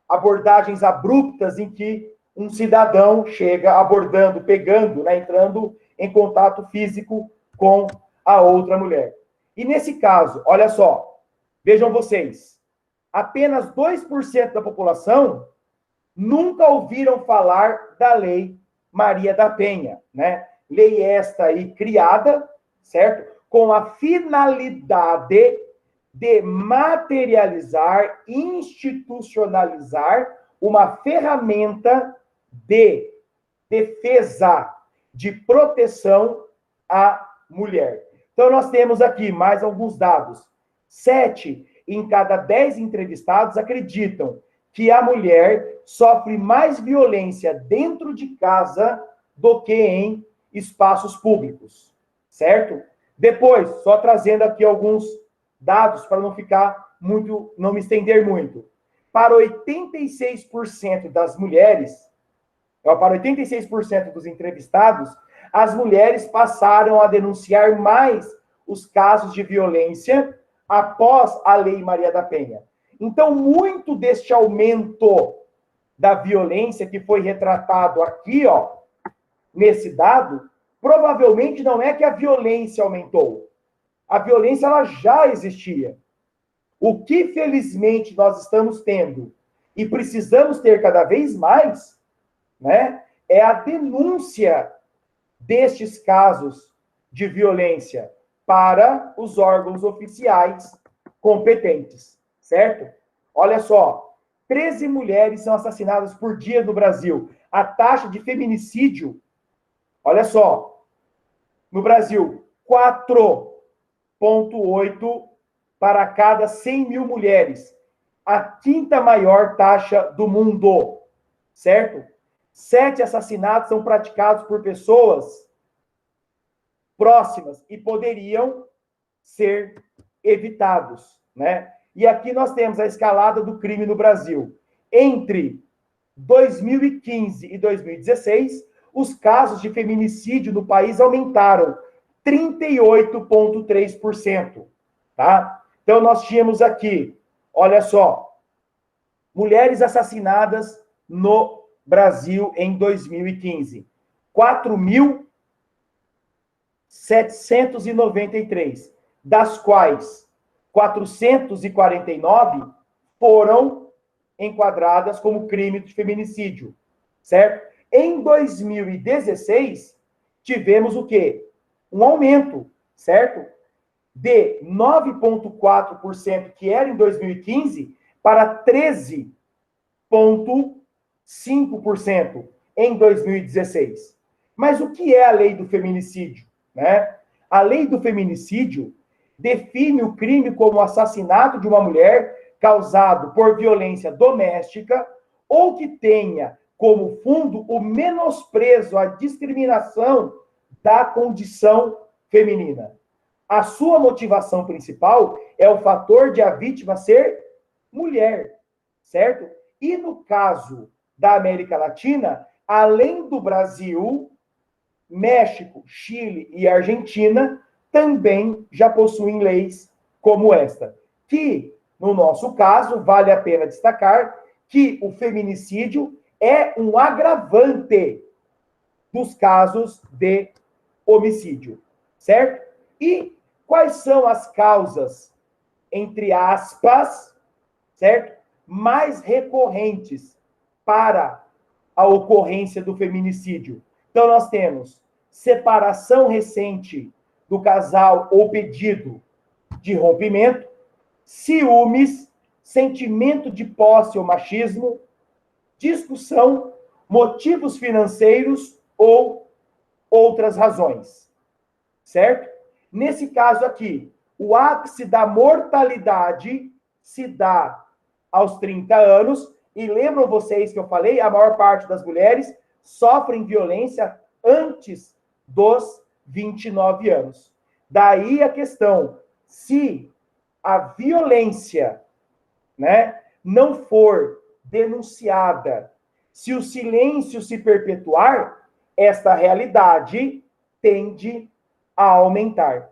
S2: abordagens abruptas em que um cidadão chega abordando, pegando, né? Entrando em contato físico com a outra mulher. E nesse caso, olha só, vejam vocês, apenas 2% da população nunca ouviram falar da Lei Maria da Penha, né? Lei esta aí criada, certo? Com a finalidade de materializar, institucionalizar uma ferramenta de defesa, de proteção à mulher. Então, nós temos aqui mais alguns dados. 7 em cada 10 entrevistados acreditam que a mulher sofre mais violência dentro de casa do que em espaços públicos, certo? Depois, só trazendo aqui alguns dados para não me estender muito. Para 86% das mulheres, para 86% dos entrevistados, as mulheres passaram a denunciar mais os casos de violência após a Lei Maria da Penha. Então, muito deste aumento da violência que foi retratado aqui, ó, nesse dado, provavelmente não é que a violência aumentou. A violência ela já existia. O que, felizmente, nós estamos tendo e precisamos ter cada vez mais, né, é a denúncia destes casos de violência para os órgãos oficiais competentes, certo? Olha só, 13 mulheres são assassinadas por dia no Brasil. A taxa de feminicídio, olha só, no Brasil, 4,8 para cada 100 mil mulheres. A quinta maior taxa do mundo, certo? 7 assassinatos são praticados por pessoas próximas e poderiam ser evitados, né? E aqui nós temos a escalada do crime no Brasil. Entre 2015 e 2016, os casos de feminicídio no país aumentaram 38,3%, tá? Então nós tínhamos aqui, olha só, mulheres assassinadas no Brasil em 2015, 4.793, das quais 449 foram enquadradas como crime de feminicídio, certo? Em 2016, tivemos o quê? Um aumento, certo? De 9,4%, que era em 2015, para 13,5% em 2016. Mas o que é a lei do feminicídio, né? A lei do feminicídio define o crime como assassinato de uma mulher causado por violência doméstica ou que tenha como fundo o menosprezo, a discriminação da condição feminina. A sua motivação principal é o fator de a vítima ser mulher, certo? E no caso da América Latina, além do Brasil, México, Chile e Argentina também já possuem leis como esta. Que, no nosso caso, vale a pena destacar que o feminicídio é um agravante dos casos de homicídio, certo? E quais são as causas, entre aspas, certo? Mais recorrentes para a ocorrência do feminicídio. Então, nós temos separação recente do casal ou pedido de rompimento, ciúmes, sentimento de posse ou machismo, discussão, motivos financeiros ou outras razões, certo? Nesse caso aqui, o ápice da mortalidade se dá aos 30 anos, e lembram vocês que eu falei, a maior parte das mulheres sofrem violência antes dos 29 anos. Daí a questão, se a violência, né, não for denunciada, se o silêncio se perpetuar, esta realidade tende a aumentar,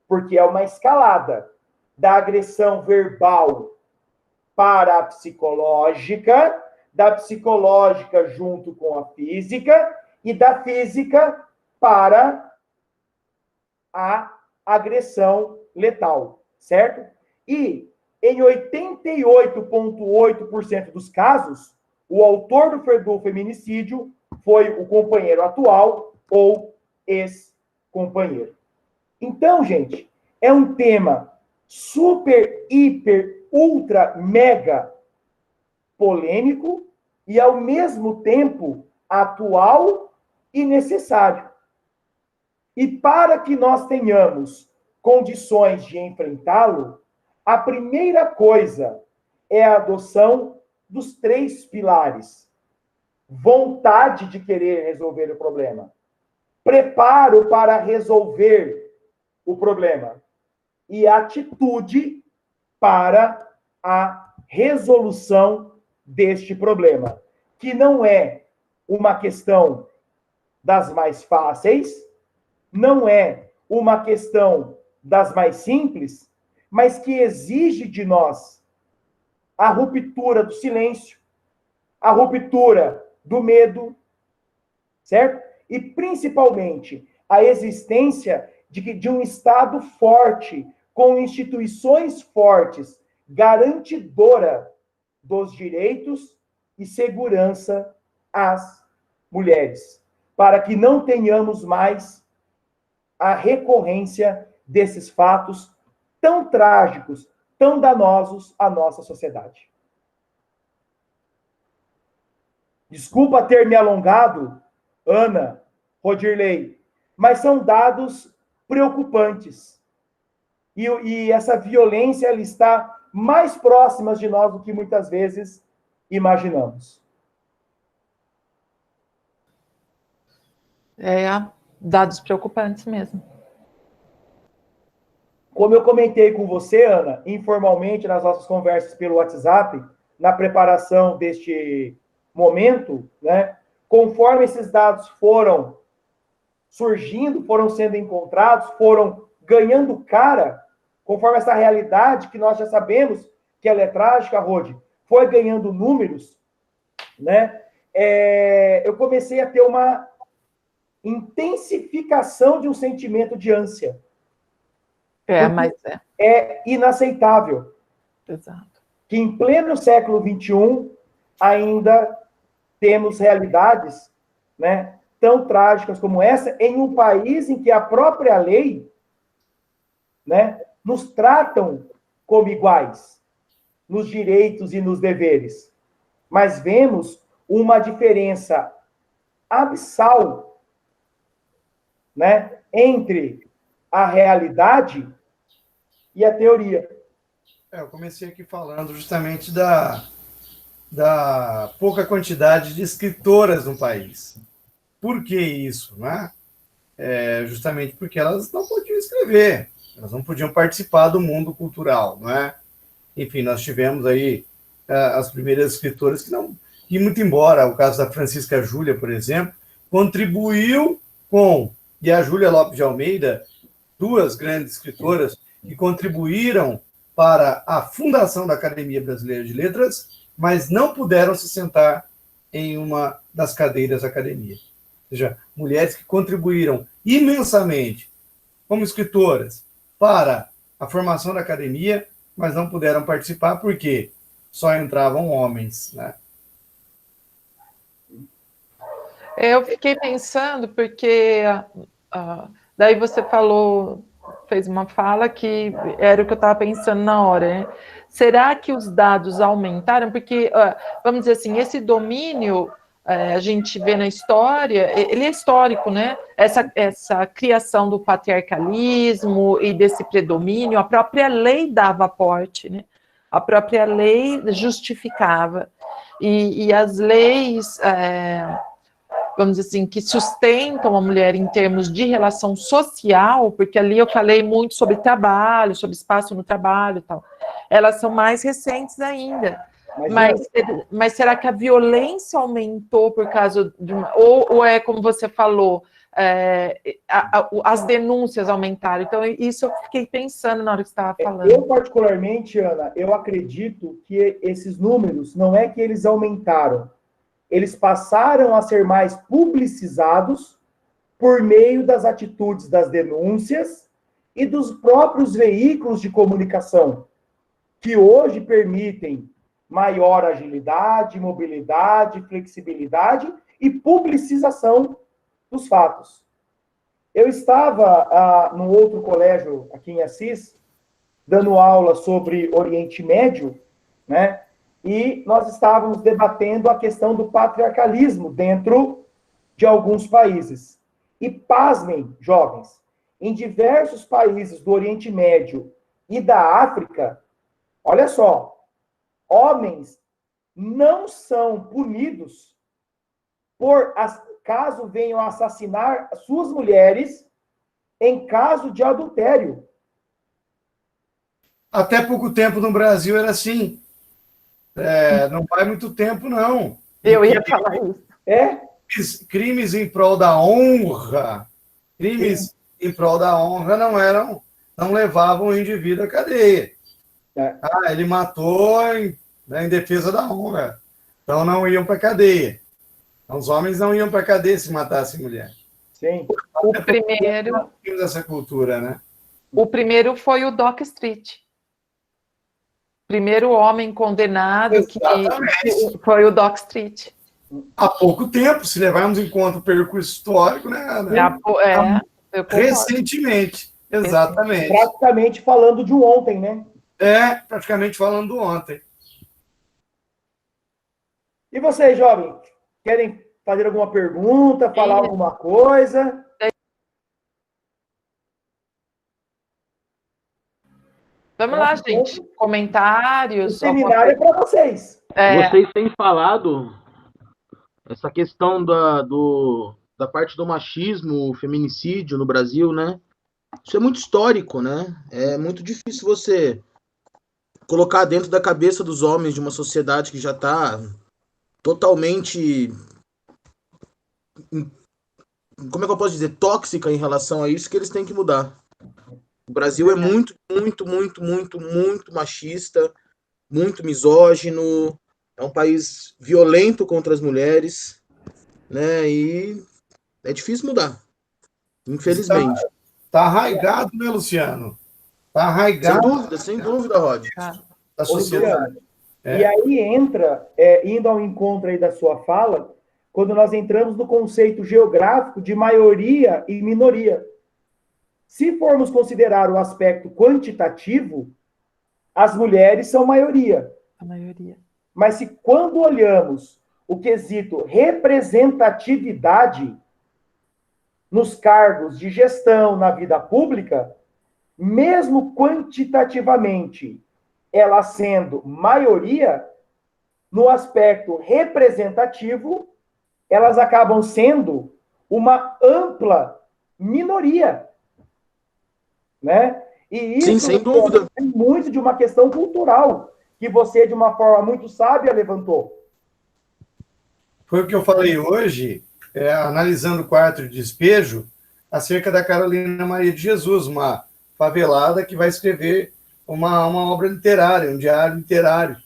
S2: porque é uma escalada da agressão verbal para a psicológica, da psicológica junto com a física e da física para a agressão letal, certo? E em 88,8% dos casos, o autor do feminicídio foi o companheiro atual ou ex-companheiro. Então, gente, é um tema super, hiper, ultra, mega polêmico e, ao mesmo tempo, atual e necessário. E para que nós tenhamos condições de enfrentá-lo, A primeira coisa é a adoção dos 3 pilares. Vontade de querer resolver o problema. Preparo para resolver o problema. E atitude para a resolução deste problema. Que não é uma questão das mais fáceis, não é uma questão das mais simples, mas que exige de nós a ruptura do silêncio, a ruptura do medo, certo? E, principalmente, a existência de um Estado forte, com instituições fortes, garantidora dos direitos e segurança às mulheres, para que não tenhamos mais a recorrência desses fatos tão trágicos, tão danosos à nossa sociedade. Desculpa ter me alongado, Ana, Rodirley, mas são dados preocupantes. E essa violência ela está mais próxima de nós do que muitas vezes imaginamos.
S1: Dados preocupantes mesmo.
S2: Como eu comentei com você, Ana, informalmente nas nossas conversas pelo WhatsApp, na preparação deste momento, né, conforme esses dados foram surgindo, foram sendo encontrados, foram ganhando cara, conforme essa realidade que nós já sabemos que ela é trágica, Rodi, foi ganhando números, né, eu comecei a ter uma intensificação de um sentimento de ânsia.
S1: Mas
S2: é inaceitável.
S1: Exato.
S2: Que em pleno século XXI ainda temos realidades, né, tão trágicas como essa, em um país em que a própria lei, né, nos tratam como iguais, nos direitos e nos deveres. Mas vemos uma diferença abissal, né, entre a realidade e a teoria.
S3: Eu comecei aqui falando justamente da pouca quantidade de escritoras no país. Por que isso, né? Justamente porque elas não podiam escrever, elas não podiam participar do mundo cultural, não é? Enfim, nós tivemos aí as primeiras escritoras que muito embora o caso da Francisca Júlia, por exemplo, contribuiu e a Júlia Lopes de Almeida, 2 grandes escritoras que contribuíram para a fundação da Academia Brasileira de Letras, mas não puderam se sentar em uma das cadeiras da academia. Ou seja, mulheres que contribuíram imensamente como escritoras para a formação da academia, mas não puderam participar porque só entravam homens, né?
S1: Eu fiquei pensando porque daí você fez uma fala que era o que eu estava pensando na hora, né? Será que os dados aumentaram? Porque, vamos dizer assim, esse domínio, a gente vê na história, ele é histórico, né? Essa criação do patriarcalismo e desse predomínio, a própria lei dava aporte, né? A própria lei justificava. E as leis... vamos dizer assim, que sustentam a mulher em termos de relação social, porque ali eu falei muito sobre trabalho, sobre espaço no trabalho e tal, elas são mais recentes ainda. Mas será que a violência aumentou por causa de ou é como você falou, as denúncias aumentaram? Então, isso eu fiquei pensando na hora que você estava falando.
S2: Eu, particularmente, Ana, eu acredito que esses números, não é que eles aumentaram, eles passaram a ser mais publicizados por meio das atitudes das denúncias e dos próprios veículos de comunicação, que hoje permitem maior agilidade, mobilidade, flexibilidade e publicização dos fatos. Eu estava num outro colégio aqui em Assis, dando aula sobre Oriente Médio, né? E nós estávamos debatendo a questão do patriarcalismo dentro de alguns países. E pasmem, jovens, em diversos países do Oriente Médio e da África, Olha só, homens não são punidos caso venham assassinar suas mulheres em caso de adultério.
S3: Até pouco tempo no Brasil era assim. Não faz muito tempo, não.
S1: Eu ia falar isso.
S3: Crimes em prol da honra, crimes em prol da honra não levavam o indivíduo à cadeia. Ele matou em defesa da honra. Então não iam para a cadeia. Então, os homens não iam para a cadeia se matassem mulher.
S2: Sim.
S1: O primeiro...
S3: Essa cultura, né?
S1: O primeiro foi o Dock Street. Primeiro homem condenado que foi o Dock Street.
S3: Há pouco tempo, se levarmos em conta o percurso histórico, né? Recentemente, exatamente.
S2: Praticamente falando de ontem, né?
S3: Praticamente falando do ontem.
S2: E vocês, jovens, querem fazer alguma pergunta, falar alguma coisa?
S1: Vamos lá, gente. Comentários.
S2: O seminário é para vocês.
S4: Vocês têm falado essa questão da parte do machismo, feminicídio no Brasil, né? Isso é muito histórico, né? É muito difícil você colocar dentro da cabeça dos homens de uma sociedade que já está totalmente, como é que eu posso dizer, tóxica em relação a isso, que eles têm que mudar. O Brasil é muito, muito, muito, muito, muito machista, muito misógino, é um país violento contra as mulheres, né? E é difícil mudar, infelizmente.
S3: Está arraigado, né, Luciano? Está arraigado.
S4: Sem dúvida, Rod.
S3: Da sociedade.
S2: E aí entra, indo ao encontro aí da sua fala, quando nós entramos no conceito geográfico de maioria e minoria. Se formos considerar o aspecto quantitativo, as mulheres são maioria.
S1: A maioria.
S2: Mas se quando olhamos o quesito representatividade nos cargos de gestão na vida pública, mesmo quantitativamente ela sendo maioria, no aspecto representativo, elas acabam sendo uma ampla minoria. Né? E isso
S4: Sim, sem dúvida.
S2: É muito de uma questão cultural, que você, de uma forma muito sábia, levantou.
S3: Foi o que eu falei hoje, analisando o quarto de despejo, acerca da Carolina Maria de Jesus, uma favelada que vai escrever uma obra literária, um diário literário.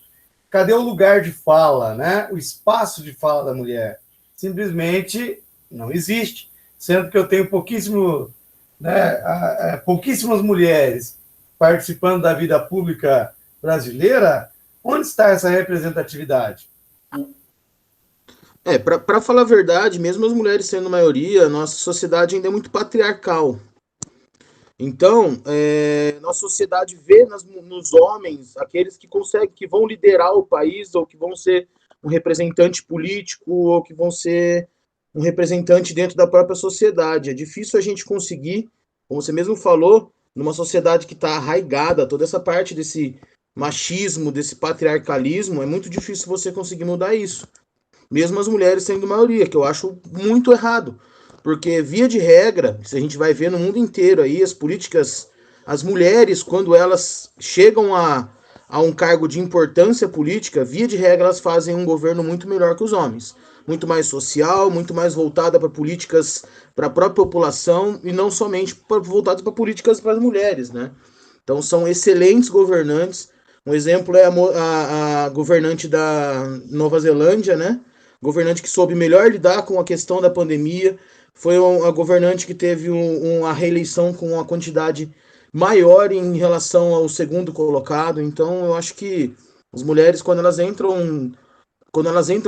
S3: Cadê o lugar de fala, né? O espaço de fala da mulher? Simplesmente não existe. Sendo que eu tenho pouquíssimas mulheres participando da vida pública brasileira, onde está essa representatividade?
S4: Para falar a verdade, mesmo as mulheres sendo maioria, nossa sociedade ainda é muito patriarcal. Então, nossa sociedade vê nos homens aqueles que conseguem, que vão liderar o país, ou que vão ser um representante político, ou que vão ser um representante dentro da própria sociedade. É difícil a gente conseguir, como você mesmo falou, numa sociedade que está arraigada, toda essa parte desse machismo, desse patriarcalismo, é muito difícil você conseguir mudar isso. Mesmo as mulheres sendo maioria, que eu acho muito errado. Porque, via de regra, se a gente vai ver no mundo inteiro aí, as políticas, as mulheres, quando elas chegam a um cargo de importância política, via de regra, elas fazem um governo muito melhor que os homens. Muito mais social, muito mais voltada para políticas para a própria população e não somente voltadas para políticas para as mulheres, né? Então, são excelentes governantes. Um exemplo é a governante da Nova Zelândia, né? Governante que soube melhor lidar com a questão da pandemia. Foi uma governante que teve uma reeleição com uma quantidade maior em relação ao segundo colocado. Então, eu acho que as mulheres, quando elas entram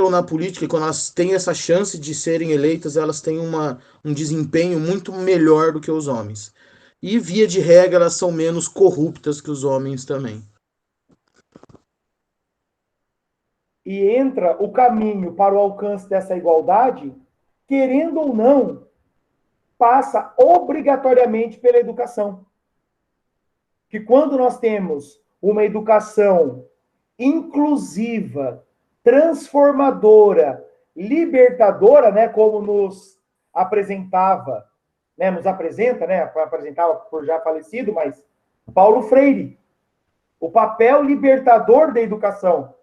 S4: na política e quando elas têm essa chance de serem eleitas, elas têm um desempenho muito melhor do que os homens. E, via de regra, elas são menos corruptas que os homens também.
S2: E entra o caminho para o alcance dessa igualdade, querendo ou não, passa obrigatoriamente pela educação. Que quando nós temos uma educação inclusiva, transformadora, libertadora, né, como nos apresentava, né, nos apresenta, né, apresentava por já falecido, mas Paulo Freire, o papel libertador da educação,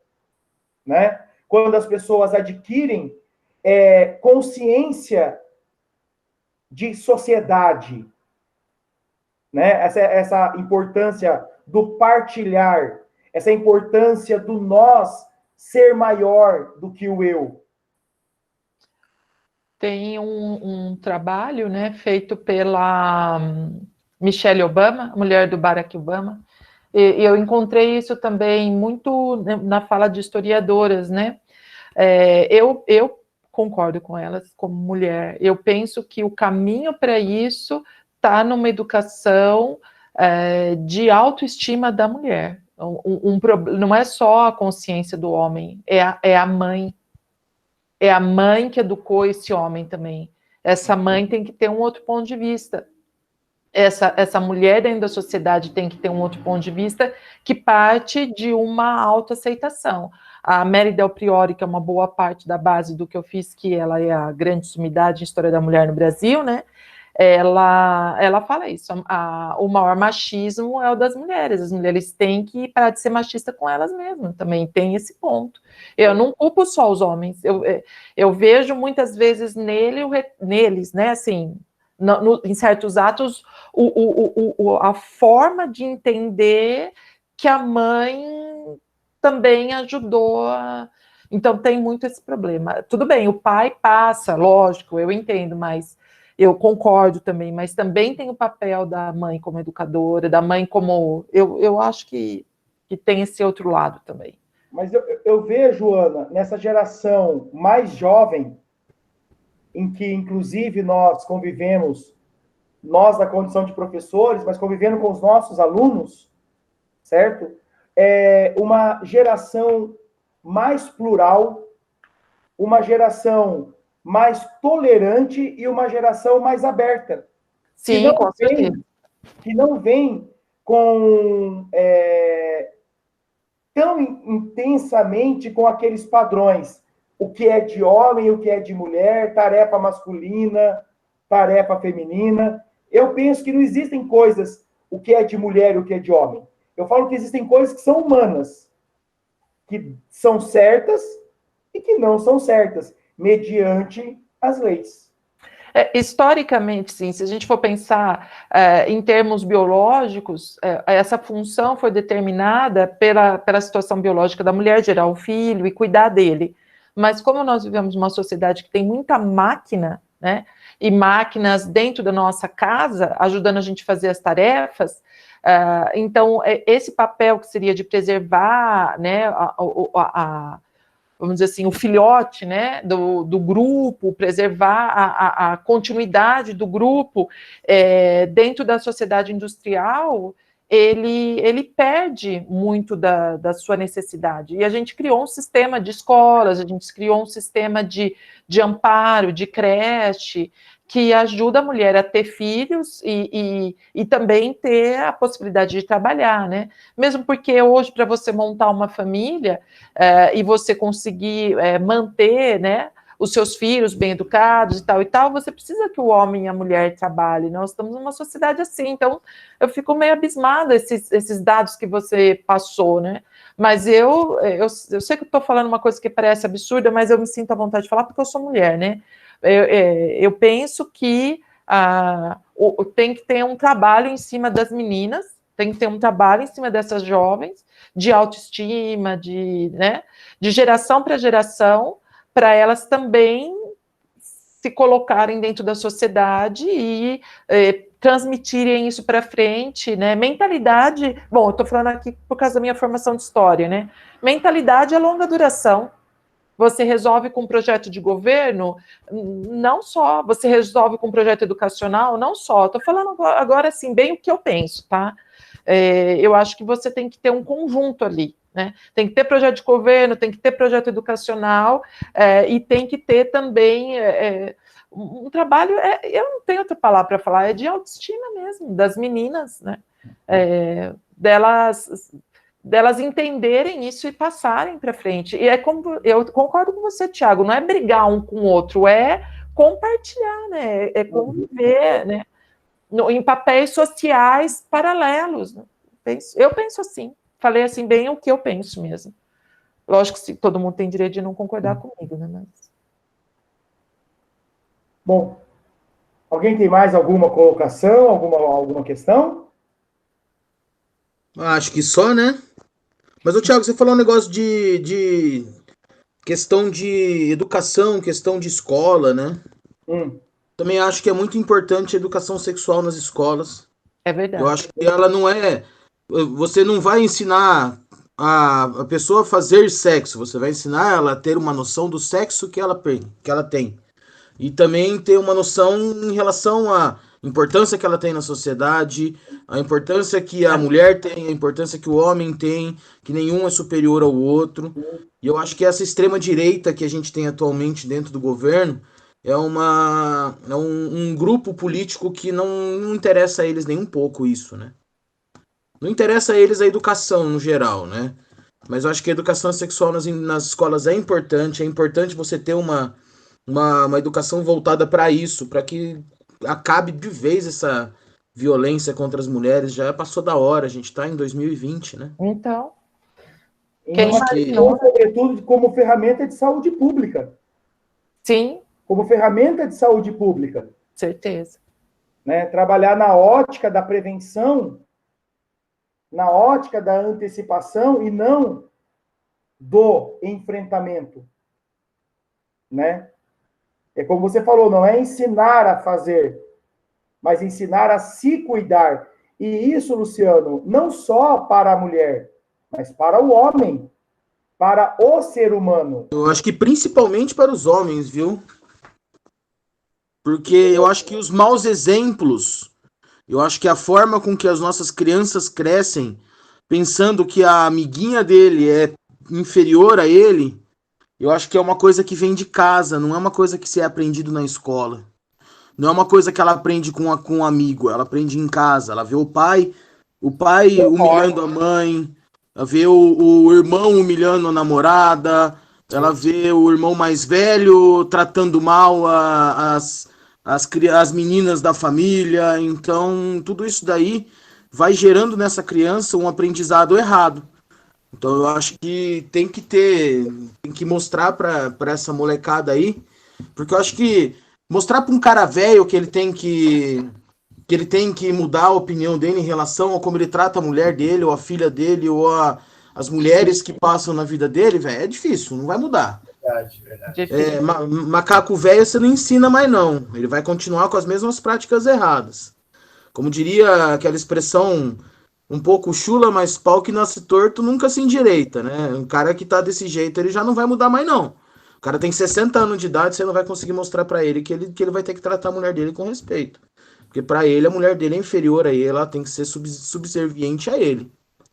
S2: né, quando as pessoas adquirem consciência de sociedade, né, essa importância do partilhar, essa importância do nós ser maior do que o eu.
S1: Tem um trabalho, né, feito pela Michelle Obama, mulher do Barack Obama, e eu encontrei isso também muito na fala de historiadoras, né? Eu concordo com elas como mulher. Eu penso que o caminho para isso está numa educação de autoestima da mulher. Não é só a consciência do homem, é a mãe. É a mãe que educou esse homem também. Essa mãe tem que ter um outro ponto de vista. Essa mulher dentro da sociedade tem que ter um outro ponto de vista que parte de uma autoaceitação. A Mary Del Priore, que é uma boa parte da base do que eu fiz, que ela é a grande sumidade em história da mulher no Brasil, né? Ela fala isso, o maior machismo é o das mulheres, as mulheres têm que parar de ser machista com elas mesmas, também tem esse ponto. Eu não culpo só os homens, eu vejo muitas vezes neles, né, assim, em certos atos, a forma de entender que a mãe também ajudou Então tem muito esse problema. Tudo bem, o pai passa, lógico, eu entendo, mas eu concordo também, mas também tem o papel da mãe como educadora, da mãe como... Eu acho que tem esse outro lado também.
S2: Mas eu vejo, Ana, nessa geração mais jovem, em que, inclusive, nós convivemos, nós na condição de professores, mas convivendo com os nossos alunos, certo? Uma geração mais plural, uma geração mais tolerante e uma geração mais aberta.
S1: Sim, com certeza.
S2: Que não vem com tão intensamente com aqueles padrões. O que é de homem, o que é de mulher, tarefa masculina, tarefa feminina. Eu penso que não existem coisas, o que é de mulher e o que é de homem. Eu falo que existem coisas que são humanas, que são certas e que não são certas, mediante as leis.
S1: Historicamente, sim, se a gente for pensar em termos biológicos, essa função foi determinada pela situação biológica da mulher, gerar o filho e cuidar dele. Mas como nós vivemos uma sociedade que tem muita máquina, né, e máquinas dentro da nossa casa, ajudando a gente a fazer as tarefas, então esse papel que seria de preservar, né, vamos dizer assim, o filhote, né, do grupo, preservar a continuidade do grupo dentro da sociedade industrial, ele perde muito da sua necessidade. E a gente criou um sistema de escolas, a gente criou um sistema de amparo, de creche, que ajuda a mulher a ter filhos e também ter a possibilidade de trabalhar, né? Mesmo porque hoje, para você montar uma família e você conseguir manter, né, os seus filhos bem educados e tal, você precisa que o homem e a mulher trabalhem. Nós estamos numa sociedade assim, então eu fico meio abismada esses dados que você passou, né? Mas eu sei que eu estou falando uma coisa que parece absurda, mas eu me sinto à vontade de falar porque eu sou mulher, né? Eu penso que tem que ter um trabalho em cima das meninas, tem que ter um trabalho em cima dessas jovens, de autoestima, né, de geração para geração, para elas também se colocarem dentro da sociedade e transmitirem isso para frente, né? Mentalidade, bom, eu estou falando aqui por causa da minha formação de história, né? Mentalidade é longa duração. Você resolve com um projeto de governo, não só, você resolve com um projeto educacional, não só. Estou falando agora, assim, bem o que eu penso, tá? Eu acho que você tem que ter um conjunto ali, né? Tem que ter projeto de governo, tem que ter projeto educacional e tem que ter também um trabalho, eu não tenho outra palavra para falar, é de autoestima mesmo, das meninas, né? Delas delas entenderem isso e passarem para frente. E é como eu concordo com você, Thiago, não é brigar um com o outro, é compartilhar, né? É conviver, né? Em papéis sociais paralelos. Né? Eu penso assim, falei assim bem o que eu penso mesmo. Lógico que todo mundo tem direito de não concordar comigo, né? Mas...
S2: Bom, alguém tem mais alguma colocação, alguma questão?
S4: Acho que só, né? Mas, ô Thiago, você falou um negócio de questão de educação, questão de escola, né? Também acho que é muito importante a educação sexual nas escolas.
S1: É verdade.
S4: Eu acho que ela não é... Você não vai ensinar a pessoa a fazer sexo, você vai ensinar ela a ter uma noção do sexo que ela tem. E também ter uma noção em relação à importância que ela tem na sociedade, a importância que a mulher tem, a importância que o homem tem, que nenhum é superior ao outro. E eu acho que essa extrema-direita que a gente tem atualmente dentro do governo é um grupo político que não interessa a eles nem um pouco isso, né? Não interessa a eles a educação no geral, né? Mas eu acho que a educação sexual nas escolas é importante você ter uma educação voltada para isso, para que acabe de vez essa violência contra as mulheres. Já passou da hora, a gente está em 2020, né?
S1: Então,
S2: quem imaginou, sobretudo, como ferramenta de saúde pública.
S1: Sim.
S2: Como ferramenta de saúde pública.
S1: Certeza.
S2: Né? Trabalhar na ótica da prevenção, na ótica da antecipação e não do enfrentamento. Né? É como você falou, não é ensinar a fazer, mas ensinar a se cuidar. E isso, Luciano, não só para a mulher, mas para o homem, para o ser humano.
S4: Eu acho que principalmente para os homens, viu? Porque eu acho que os maus exemplos, eu acho que a forma com que as nossas crianças crescem, pensando que a amiguinha dele é inferior a ele, eu acho que é uma coisa que vem de casa, não é uma coisa que se é aprendido na escola. Não é uma coisa que ela aprende com um amigo, ela aprende em casa. Ela vê o pai humilhando a mãe, ela vê o irmão humilhando a namorada, ela vê o irmão mais velho tratando mal as meninas da família. Então, tudo isso daí vai gerando nessa criança um aprendizado errado. Então eu acho que tem que mostrar para essa molecada aí, porque eu acho que mostrar para um cara velho que ele tem que mudar a opinião dele em relação a como ele trata a mulher dele, ou a filha dele, ou as mulheres que passam na vida dele, velho, é difícil, não vai mudar.
S2: Verdade.
S4: Macaco velho você não ensina mais não, ele vai continuar com as mesmas práticas erradas. Como diria aquela expressão um pouco chula, mas pau que nasce torto nunca se endireita, né? Um cara que tá desse jeito, ele já não vai mudar mais, não. O cara tem 60 anos de idade, você não vai conseguir mostrar pra ele que ele vai ter que tratar a mulher dele com respeito. Porque pra ele, a mulher dele é inferior a ele, ela tem que ser subserviente a ele.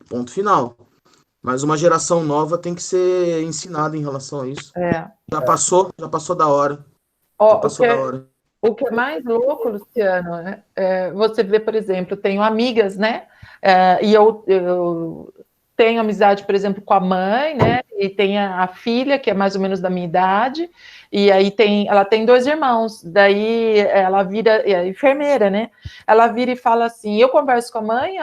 S4: Ponto final. Mas uma geração nova tem que ser ensinada em relação a isso. Já passou da hora. Já passou da hora.
S1: O que é mais louco, Luciano, você vê, por exemplo, eu tenho amigas, né? E eu tenho amizade, por exemplo, com a mãe, né? E tem a filha, que é mais ou menos da minha idade, e aí ela tem 2 irmãos, daí ela vira enfermeira, né? Ela vira e fala assim, eu converso com a mãe,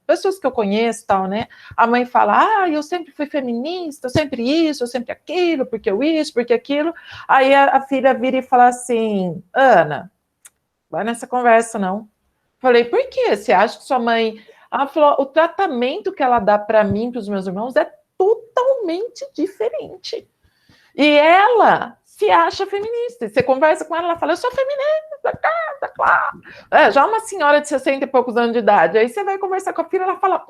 S1: pessoas que eu conheço tal, né? A mãe fala, eu sempre fui feminista, eu sempre isso, eu sempre aquilo, porque eu isso, porque aquilo. Aí a filha vira e fala assim, Ana, vai nessa conversa, não. Falei, por quê? Você acha que sua mãe... Ela falou, o tratamento que ela dá para mim, para os meus irmãos, é totalmente diferente. E ela se acha feminista. Você conversa com ela, ela fala, eu sou feminista, tá claro. Já uma senhora de 60 e poucos anos de idade. Aí você vai conversar com a filha, ela fala...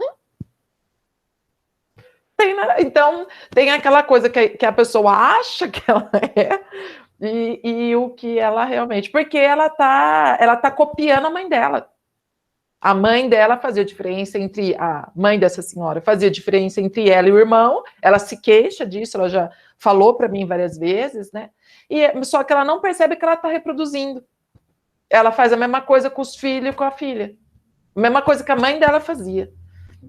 S1: Então, tem aquela coisa que a pessoa acha que ela é... E o que ela realmente... Porque ela tá copiando a mãe dela. A mãe dela fazia diferença entre... A mãe dessa senhora fazia diferença entre ela e o irmão. Ela se queixa disso, ela já falou para mim várias vezes, né? Só que ela não percebe que ela está reproduzindo. Ela faz a mesma coisa com os filhos e com a filha. A mesma coisa que a mãe dela fazia.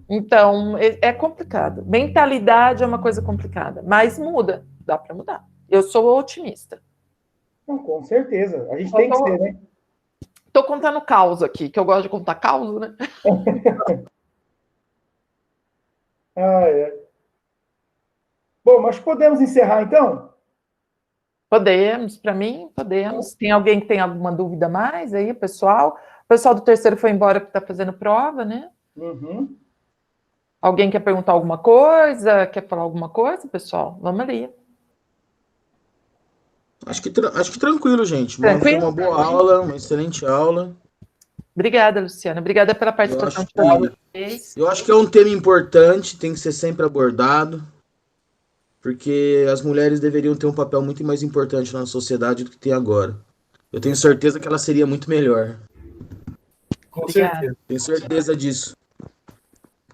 S1: Então, é complicado. Mentalidade é uma coisa complicada, mas muda, dá para mudar. Eu sou otimista.
S2: Não, com certeza. A gente tem que ser, né?
S1: Estou contando caos aqui, que eu gosto de contar caos, né?
S2: Bom, mas podemos encerrar, então?
S1: Podemos, para mim, podemos. Tem alguém que tem alguma dúvida mais aí, pessoal? O pessoal do terceiro foi embora porque está fazendo prova, né?
S2: Uhum.
S1: Alguém quer perguntar alguma coisa? Quer falar alguma coisa, pessoal? Vamos ali.
S4: Acho que tranquilo, gente. Foi
S1: Tranquilo?
S4: uma boa aula, uma excelente aula.
S1: Obrigada, Luciana. Obrigada pela participação de todos vocês.
S4: Eu acho que é um tema importante, tem que ser sempre abordado, porque as mulheres deveriam ter um papel muito mais importante na sociedade do que tem agora. Eu tenho certeza que ela seria muito melhor.
S3: Com certeza.
S4: Tenho certeza disso.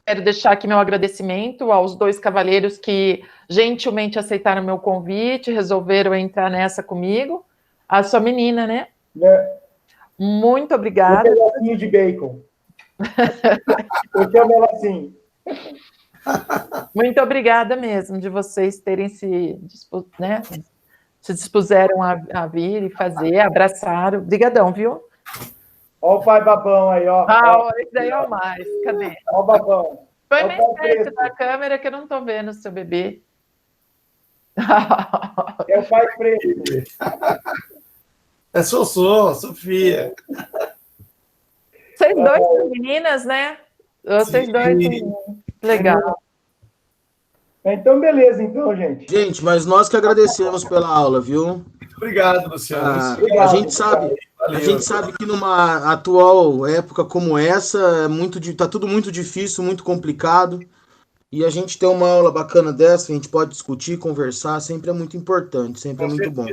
S1: Quero deixar aqui meu agradecimento aos 2 cavalheiros que gentilmente aceitaram meu convite, resolveram entrar nessa comigo. A sua menina, né? Muito obrigada.
S2: Um pedacinho de bacon. Eu chamo ela assim.
S1: Muito obrigada mesmo de vocês terem se dispuseram a vir e fazer, abraçaram. Obrigadão, viu?
S2: Olha o pai babão aí, ó.
S1: Esse daí é o mais. Cadê?
S2: Olha o babão.
S1: Põe na frente da câmera que eu não estou vendo o seu bebê.
S2: É o pai preto.
S3: É Sofia.
S1: Vocês 2 são meninas, né? Vocês 2 são meninas. Legal.
S2: Então, beleza, então, gente.
S4: Gente, mas nós que agradecemos pela aula, viu?
S3: Muito obrigado, Luciano.
S4: A gente sabe que numa atual época como essa, tá tudo muito difícil, muito complicado. E a gente ter uma aula bacana dessa, a gente pode discutir, conversar, sempre é muito importante, sempre é muito bom.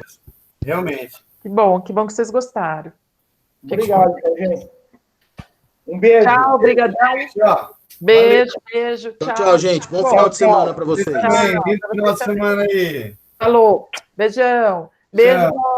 S3: Realmente.
S1: Que bom que vocês gostaram.
S2: Obrigado, gente. Um beijo.
S1: Tchau, obrigadão.
S2: Tchau.
S1: Beijo.
S4: Tchau, gente. Bom final de semana para vocês.
S3: Bom final de semana aí.
S1: Falou. Beijão. Beijo.